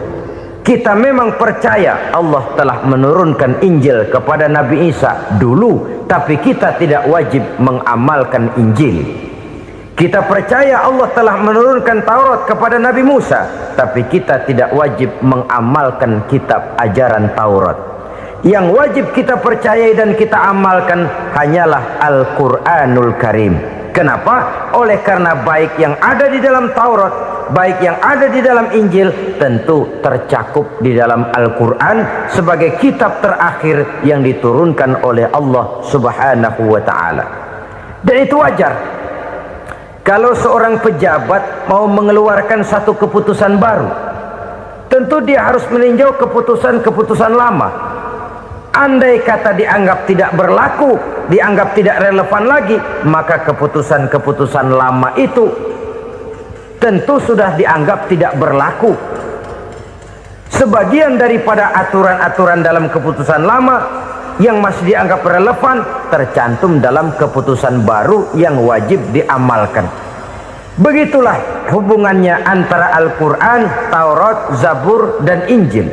Kita memang percaya Allah telah menurunkan Injil kepada Nabi Isa dulu, tapi kita tidak wajib mengamalkan Injil. Kita percaya Allah telah menurunkan Taurat kepada Nabi Musa, tapi kita tidak wajib mengamalkan kitab ajaran Taurat. Yang wajib kita percayai dan kita amalkan hanyalah Al-Quranul Karim. Kenapa? Oleh karena baik yang ada di dalam Taurat, baik yang ada di dalam Injil, tentu tercakup di dalam Al-Quran sebagai kitab terakhir yang diturunkan oleh Allah Subhanahu wa ta'ala. Dan itu wajar. Kalau seorang pejabat mau mengeluarkan satu keputusan baru, tentu dia harus meninjau keputusan-keputusan lama. Andai kata dianggap tidak berlaku, dianggap tidak relevan lagi, maka keputusan-keputusan lama itu tentu sudah dianggap tidak berlaku. Sebagian daripada aturan-aturan dalam keputusan lama yang masih dianggap relevan tercantum dalam keputusan baru yang wajib diamalkan. Begitulah hubungannya antara Al-Quran, Taurat, Zabur, dan Injil.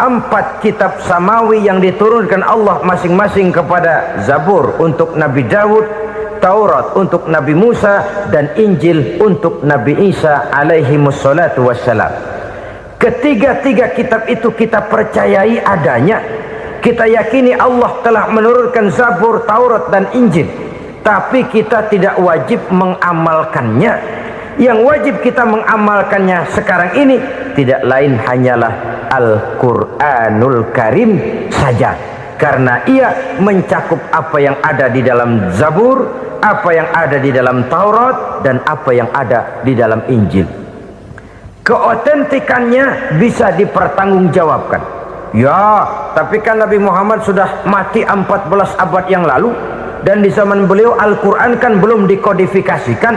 4 kitab samawi yang diturunkan Allah masing-masing kepada Zabur untuk Nabi Daud, Taurat untuk Nabi Musa, dan Injil untuk Nabi Isa alaihi wassalatu wassalam. Ketiga-tiga kitab itu kita percayai adanya. Kita yakini Allah telah menurunkan Zabur, Taurat, dan Injil. Tapi kita tidak wajib mengamalkannya. Yang wajib kita mengamalkannya sekarang ini tidak lain hanyalah Al-Quranul Karim saja, karena ia mencakup apa yang ada di dalam Zabur, apa yang ada di dalam Taurat, dan apa yang ada di dalam Injil. Keotentikannya bisa dipertanggungjawabkan. Ya, tapi kan Nabi Muhammad sudah mati 14 abad yang lalu, dan di zaman beliau Al-Quran kan belum dikodifikasikan,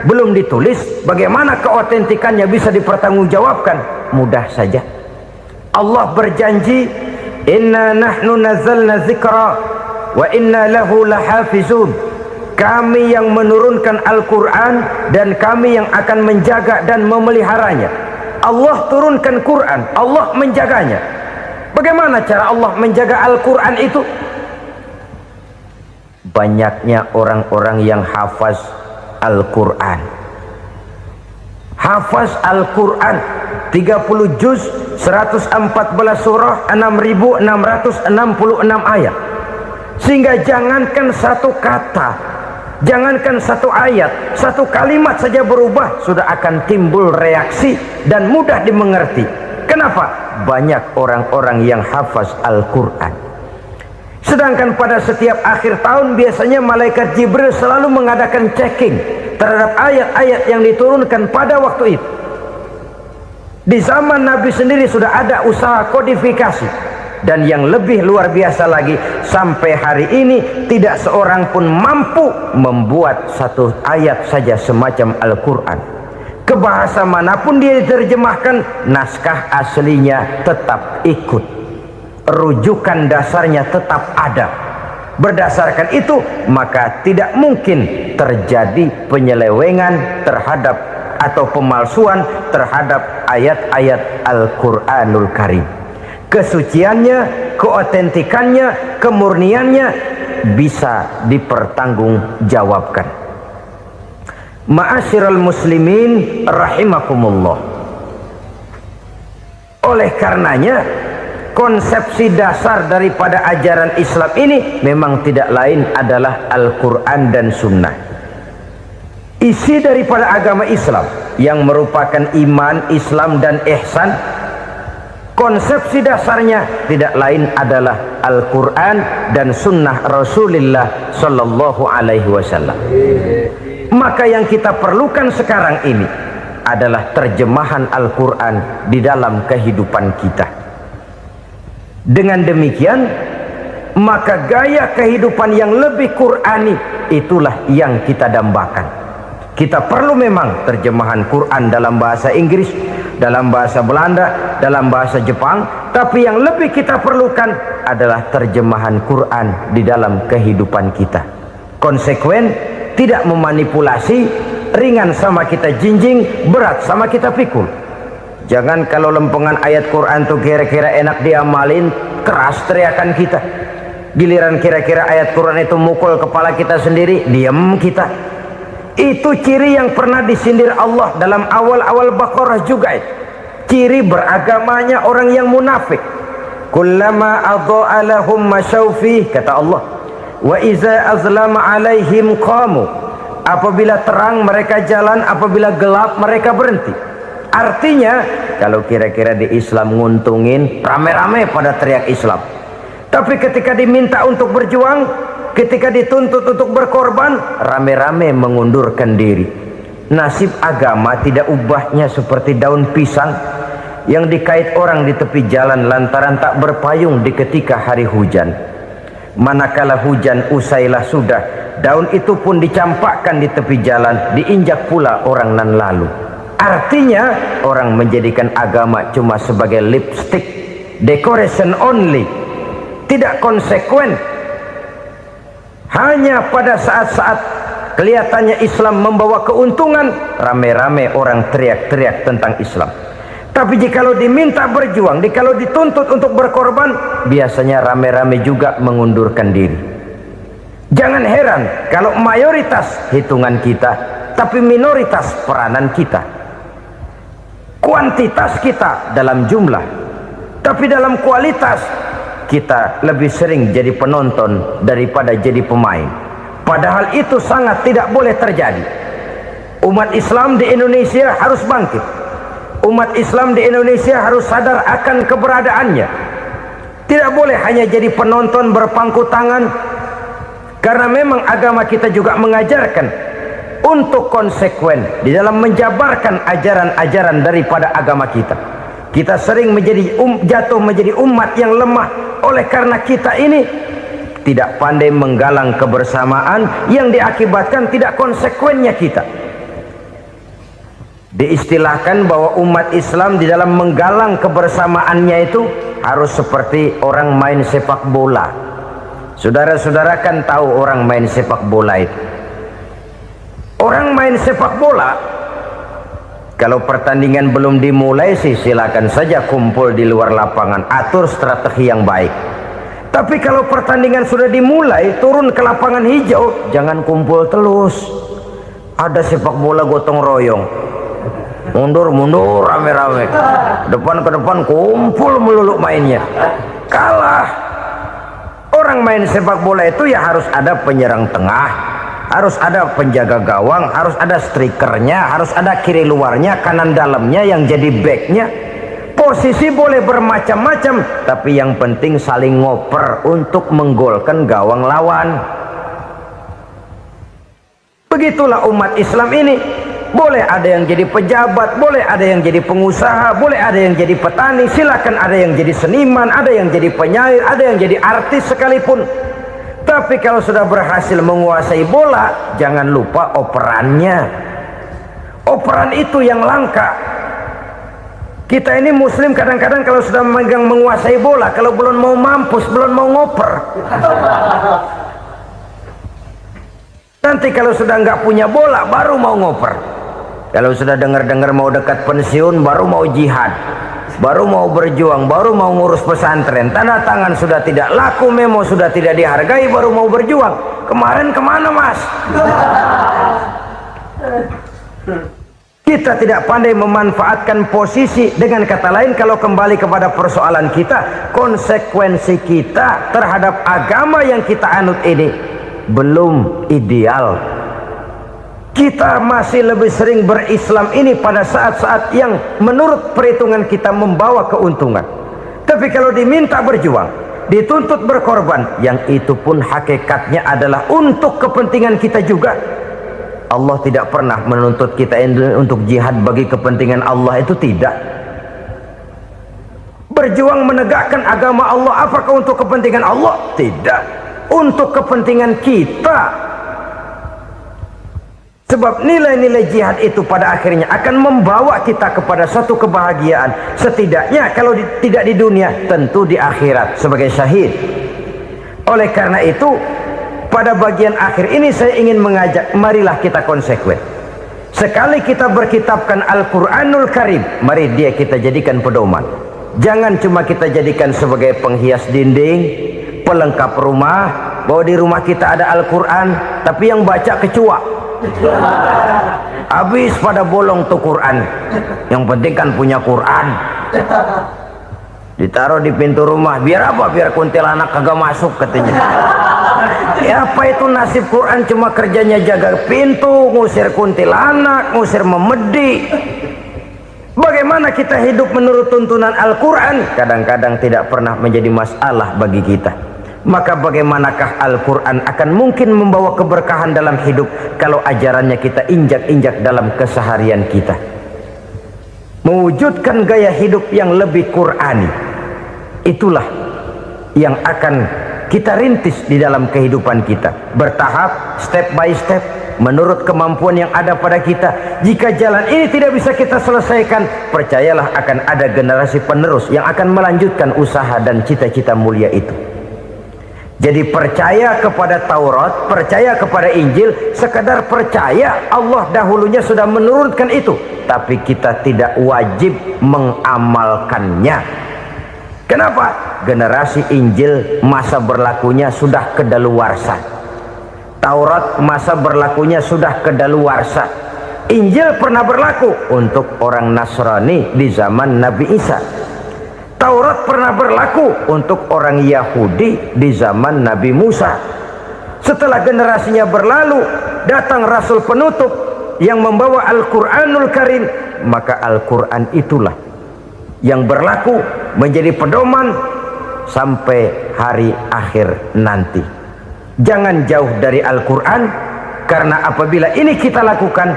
belum ditulis. Bagaimana keotentikannya bisa dipertanggungjawabkan? Mudah saja. Allah berjanji, inna nahnu nazzalna dzikra wa inna lahu lahafizun. Kami yang menurunkan Al-Quran dan kami yang akan menjaga dan memeliharanya. Allah turunkan Quran, Allah menjaganya. Bagaimana cara Allah menjaga Al-Quran itu? Banyaknya orang-orang yang hafaz Al-Quran. Hafaz Al-Quran 30 juz, 114 surah, 6.666 ayat. Sehingga jangankan satu kata, jangankan satu ayat, satu kalimat saja berubah sudah akan timbul reaksi dan mudah dimengerti. Kenapa? Banyak orang-orang yang hafaz Al-Quran. Sedangkan pada setiap akhir tahun biasanya malaikat Jibril selalu mengadakan checking terhadap ayat-ayat yang diturunkan pada waktu itu. Di zaman Nabi sendiri sudah ada usaha kodifikasi. Dan yang lebih luar biasa lagi, sampai hari ini tidak seorang pun mampu membuat satu ayat saja semacam Al-Quran. Ke bahasa manapun dia diterjemahkan, naskah aslinya tetap ikut, rujukan dasarnya tetap ada. Berdasarkan itu maka tidak mungkin terjadi penyelewengan terhadap atau pemalsuan terhadap ayat-ayat Al-Quranul Karim. Kesuciannya, keotentikannya, kemurniannya bisa dipertanggungjawabkan. Ma'asyiral muslimin rahimakumullah. Oleh karenanya, konsepsi dasar daripada ajaran Islam ini memang tidak lain adalah Al-Quran dan Sunnah. Isi daripada agama Islam yang merupakan iman, Islam, dan ihsan, konsepsi dasarnya tidak lain adalah Al-Quran dan Sunnah Rasulullah Sallallahu Alaihi Wasallam. Maka yang kita perlukan sekarang ini adalah terjemahan Al-Quran di dalam kehidupan kita. Dengan demikian, maka gaya kehidupan yang lebih Qurani itulah yang kita dambakan. Kita perlu memang terjemahan Quran dalam bahasa Inggris, dalam bahasa Belanda, dalam bahasa Jepang, tapi yang lebih kita perlukan adalah terjemahan Quran di dalam kehidupan kita. Konsekuen, tidak memanipulasi, ringan sama kita jinjing, berat sama kita pikul. Jangan kalau lempengan ayat Quran tuh kira-kira enak diamalin, keras teriakan kita. Giliran kira-kira ayat Quran itu mukul kepala kita sendiri, diam kita. Itu ciri yang pernah disindir Allah dalam awal-awal Baqarah juga. Ciri beragamanya orang yang munafik. Kullama adha'a lahum masyawfi, kata Allah, wa iza azlama alaihim qamu. Apabila terang mereka jalan, apabila gelap mereka berhenti. Artinya kalau kira-kira di Islam nguntungin, rame-rame pada teriak Islam. Tapi ketika diminta untuk berjuang, ketika dituntut untuk berkorban, rame-rame mengundurkan diri. Nasib agama tidak ubahnya seperti daun pisang. yang dikait orang di tepi jalan lantaran tak berpayung di ketika hari hujan. Manakala hujan usailah sudah, daun itu pun dicampakkan di tepi jalan, diinjak pula orang nan lalu. Artinya orang menjadikan agama cuma sebagai lipstick, decoration only, tidak konsekuen. Hanya pada saat-saat kelihatannya Islam membawa keuntungan, rame-rame orang teriak-teriak tentang Islam. Tapi jikalau diminta berjuang, jikalau dituntut untuk berkorban, biasanya rame-rame juga mengundurkan diri. Jangan heran kalau mayoritas hitungan kita, tapi minoritas peranan kita. Kuantitas kita dalam jumlah, tapi dalam kualitas kita lebih sering jadi penonton daripada jadi pemain. Padahal itu sangat tidak boleh terjadi. Umat Islam di Indonesia harus bangkit. Umat Islam di Indonesia harus sadar akan keberadaannya. Tidak boleh hanya jadi penonton berpangku tangan, karena memang agama kita juga mengajarkan untuk konsekuen di dalam menjabarkan ajaran-ajaran daripada agama kita. Kita sering menjadi jatuh menjadi umat yang lemah oleh karena kita ini tidak pandai menggalang kebersamaan yang diakibatkan tidak konsekuennya kita. Diistilahkan bahwa umat Islam di dalam menggalang kebersamaannya itu harus seperti orang main sepak bola. Saudara-saudara kan tahu orang main sepak bola itu. Orang main sepak bola, kalau pertandingan belum dimulai sih silakan saja kumpul di luar lapangan, atur strategi yang baik. Tapi kalau pertandingan sudah dimulai, turun ke lapangan hijau, jangan kumpul terus. Ada sepak bola gotong royong, mundur-mundur rame-rame, depan ke depan kumpul melulu mainnya. Kalah. Orang main sepak bola itu ya harus ada penyerang tengah, harus ada penjaga gawang, harus ada strikernya, harus ada kiri luarnya, kanan dalamnya yang jadi backnya. Posisi boleh bermacam-macam, tapi yang penting saling ngoper untuk menggolkan gawang lawan. Begitulah umat Islam ini. Boleh ada yang jadi pejabat, boleh ada yang jadi pengusaha, boleh ada yang jadi petani, silakan ada yang jadi seniman, ada yang jadi penyair, ada yang jadi artis sekalipun. Tapi kalau sudah berhasil menguasai bola, jangan lupa operannya. Operan itu yang langka. Kita ini muslim kadang-kadang kalau sudah memegang menguasai bola, kalau belum mau mampus, belum mau ngoper. Nanti kalau sudah nggak punya bola, baru mau ngoper. Kalau sudah dengar-dengar mau dekat pensiun, baru mau jihad, baru mau berjuang, baru mau ngurus pesantren. Tanda tangan sudah tidak laku, memo sudah tidak dihargai, baru mau berjuang. Kemarin kemana mas? Kita tidak pandai memanfaatkan posisi. Dengan kata lain, kalau kembali kepada persoalan kita, konsekuensi kita terhadap agama yang kita anut ini belum ideal. Kita masih lebih sering berislam ini pada saat-saat yang menurut perhitungan kita membawa keuntungan. Tapi kalau diminta berjuang, dituntut berkorban, yang itu pun hakikatnya adalah untuk kepentingan kita juga. Allah tidak pernah menuntut kita untuk jihad bagi kepentingan Allah, itu tidak. Berjuang menegakkan agama Allah, apakah untuk kepentingan Allah? Tidak. Untuk kepentingan kita. Sebab nilai-nilai jihad itu pada akhirnya akan membawa kita kepada satu kebahagiaan. Setidaknya kalau tidak di dunia, tentu di akhirat sebagai syahid. Oleh karena itu, pada bagian akhir ini saya ingin mengajak, marilah kita konsekuen. Sekali kita berkitabkan Al-Quranul Karim, mari dia kita jadikan pedoman. Jangan cuma kita jadikan sebagai penghias dinding, pelengkap rumah, bahwa di rumah kita ada Al-Quran, tapi yang baca kecoa. Habis pada bolong tuh Quran. Yang penting kan punya Quran. Ditaruh di pintu rumah, biar apa? Biar kuntilanak kagak masuk katanya. Ya apa itu nasib Quran, cuma kerjanya jaga pintu, ngusir kuntilanak, ngusir memedi. Bagaimana kita hidup menurut tuntunan Al-Quran? Kadang-kadang tidak pernah menjadi masalah bagi kita. Maka bagaimanakah Al-Quran akan mungkin membawa keberkahan dalam hidup kalau ajarannya kita injak-injak dalam keseharian kita? mewujudkan gaya hidup yang lebih Qur'ani. Itulah yang akan kita rintis di dalam kehidupan kita, bertahap, step by step, menurut kemampuan yang ada pada kita. Jika jalan ini tidak bisa kita selesaikan, percayalah akan ada generasi penerus yang akan melanjutkan usaha dan cita-cita mulia itu. Jadi percaya kepada Taurat, percaya kepada Injil, sekadar percaya Allah dahulunya sudah menurunkan itu, tapi kita tidak wajib mengamalkannya. Kenapa? Generasi Injil masa berlakunya sudah kedaluarsa. Taurat masa berlakunya sudah kedaluarsa. Injil pernah berlaku untuk orang Nasrani di zaman Nabi Isa. Taurat pernah berlaku untuk orang Yahudi di zaman Nabi Musa. Setelah generasinya berlalu, datang Rasul penutup yang membawa Al-Quranul Karim, maka Al-Quran itulah yang berlaku menjadi pedoman sampai hari akhir nanti. Jangan jauh dari Al-Quran, karena apabila ini kita lakukan,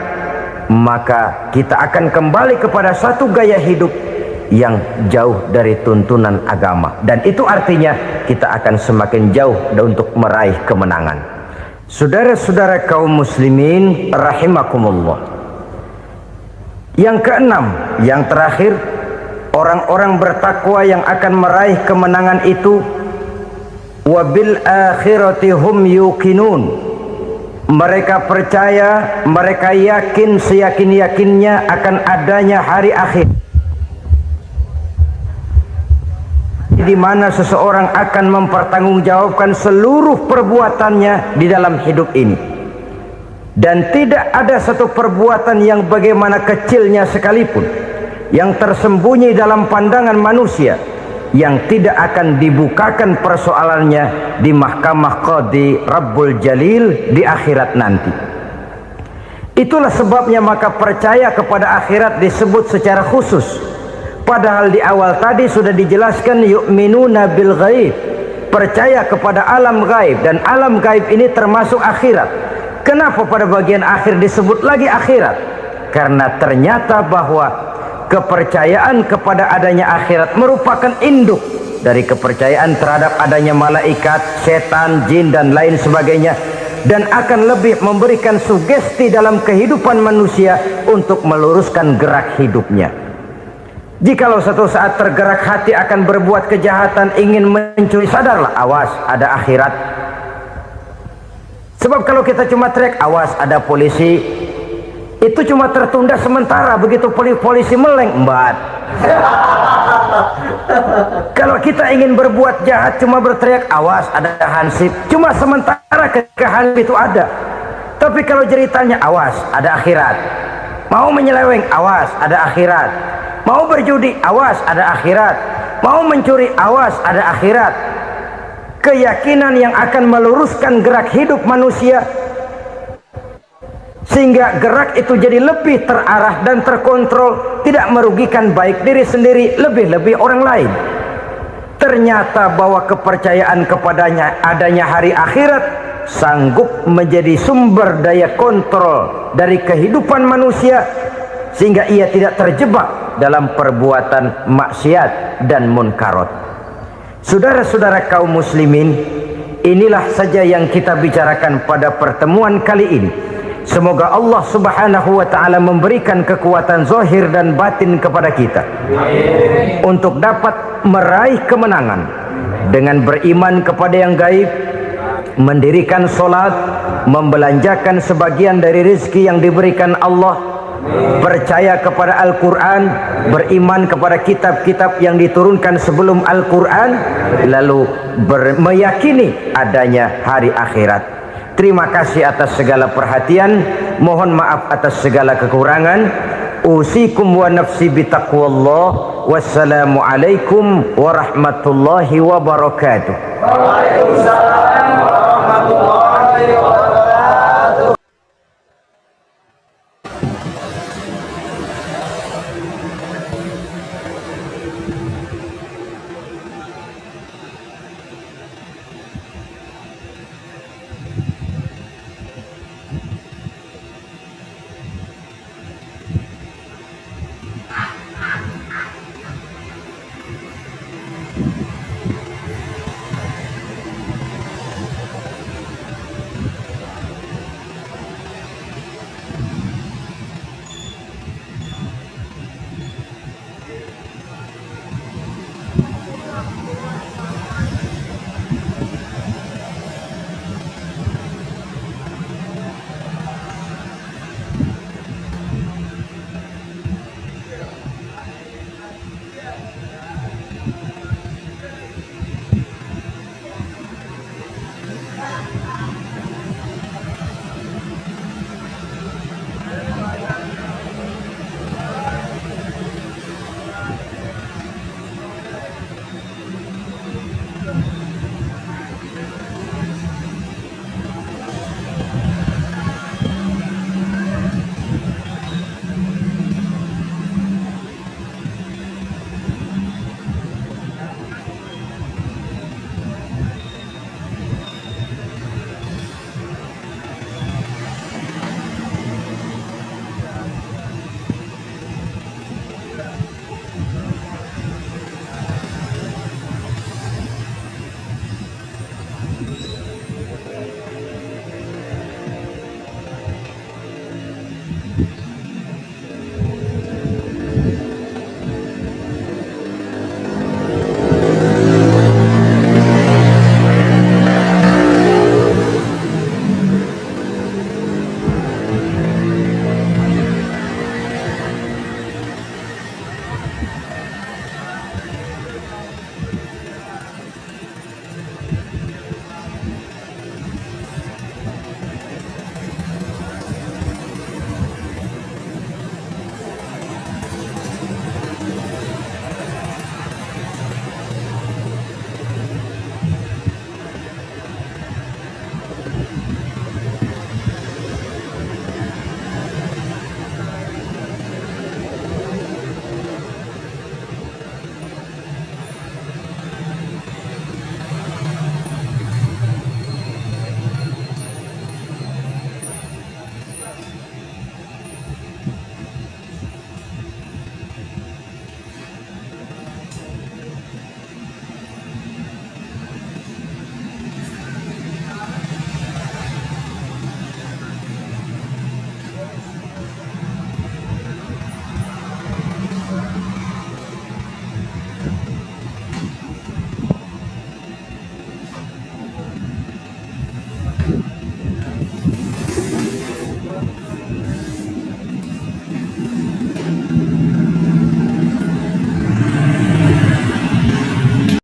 maka kita akan kembali kepada satu gaya hidup yang jauh dari tuntunan agama, dan itu artinya kita akan semakin jauh untuk meraih kemenangan. Saudara-saudara kaum muslimin rahimakumullah, yang keenam, yang terakhir, orang-orang bertakwa yang akan meraih kemenangan itu wabil akhirati hum yuqinun. Mereka percaya, mereka yakin seyakin-yakinnya akan adanya hari akhir, di mana seseorang akan mempertanggungjawabkan seluruh perbuatannya di dalam hidup ini, dan tidak ada satu perbuatan yang bagaimana kecilnya sekalipun yang tersembunyi dalam pandangan manusia yang tidak akan dibukakan persoalannya di mahkamah Qadi Rabbul Jalil di akhirat nanti. Itulah sebabnya maka percaya kepada akhirat disebut secara khusus, padahal di awal tadi sudah dijelaskan yu'minuna bil ghaib, percaya kepada alam gaib, dan alam gaib ini termasuk akhirat. Kenapa pada bagian akhir disebut lagi akhirat? Karena ternyata bahwa kepercayaan kepada adanya akhirat merupakan induk dari kepercayaan terhadap adanya malaikat, setan, jin, dan lain sebagainya, dan akan lebih memberikan sugesti dalam kehidupan manusia untuk meluruskan gerak hidupnya. Jikalau satu saat tergerak hati akan berbuat kejahatan, ingin mencuri, sadarlah, awas ada akhirat. Sebab kalau kita cuma teriak awas ada polisi, itu cuma tertunda sementara, begitu polisi meleng embat. Kalau kita ingin berbuat jahat cuma berteriak awas ada hansip, cuma sementara ketika hansip itu ada. Tapi kalau ceritanya awas ada akhirat, mau menyeleweng awas ada akhirat, mau berjudi awas ada akhirat, mau mencuri awas ada akhirat. Keyakinan yang akan meluruskan gerak hidup manusia sehingga gerak itu jadi lebih terarah dan terkontrol, tidak merugikan baik diri sendiri, lebih-lebih orang lain. Ternyata bahwa kepercayaan kepadanya adanya hari akhirat sanggup menjadi sumber daya kontrol dari kehidupan manusia, sehingga ia tidak terjebak dalam perbuatan maksiat dan munkarat. Saudara-saudara kaum muslimin, inilah saja yang kita bicarakan pada pertemuan kali ini. Semoga Allah subhanahu wa ta'ala memberikan kekuatan zahir dan batin kepada kita untuk dapat meraih kemenangan dengan beriman kepada yang gaib, mendirikan solat, membelanjakan sebagian dari rezeki yang diberikan Allah, percaya kepada Al-Quran, beriman kepada kitab-kitab yang diturunkan sebelum Al-Quran, lalu meyakini adanya hari akhirat. Terima kasih atas segala perhatian, mohon maaf atas segala kekurangan. Usikum wa nafsi bitaqwallah. Wassalamu alaikum warahmatullahi wabarakatuh. Waalaikumsalam warahmatullahi wabarakatuh.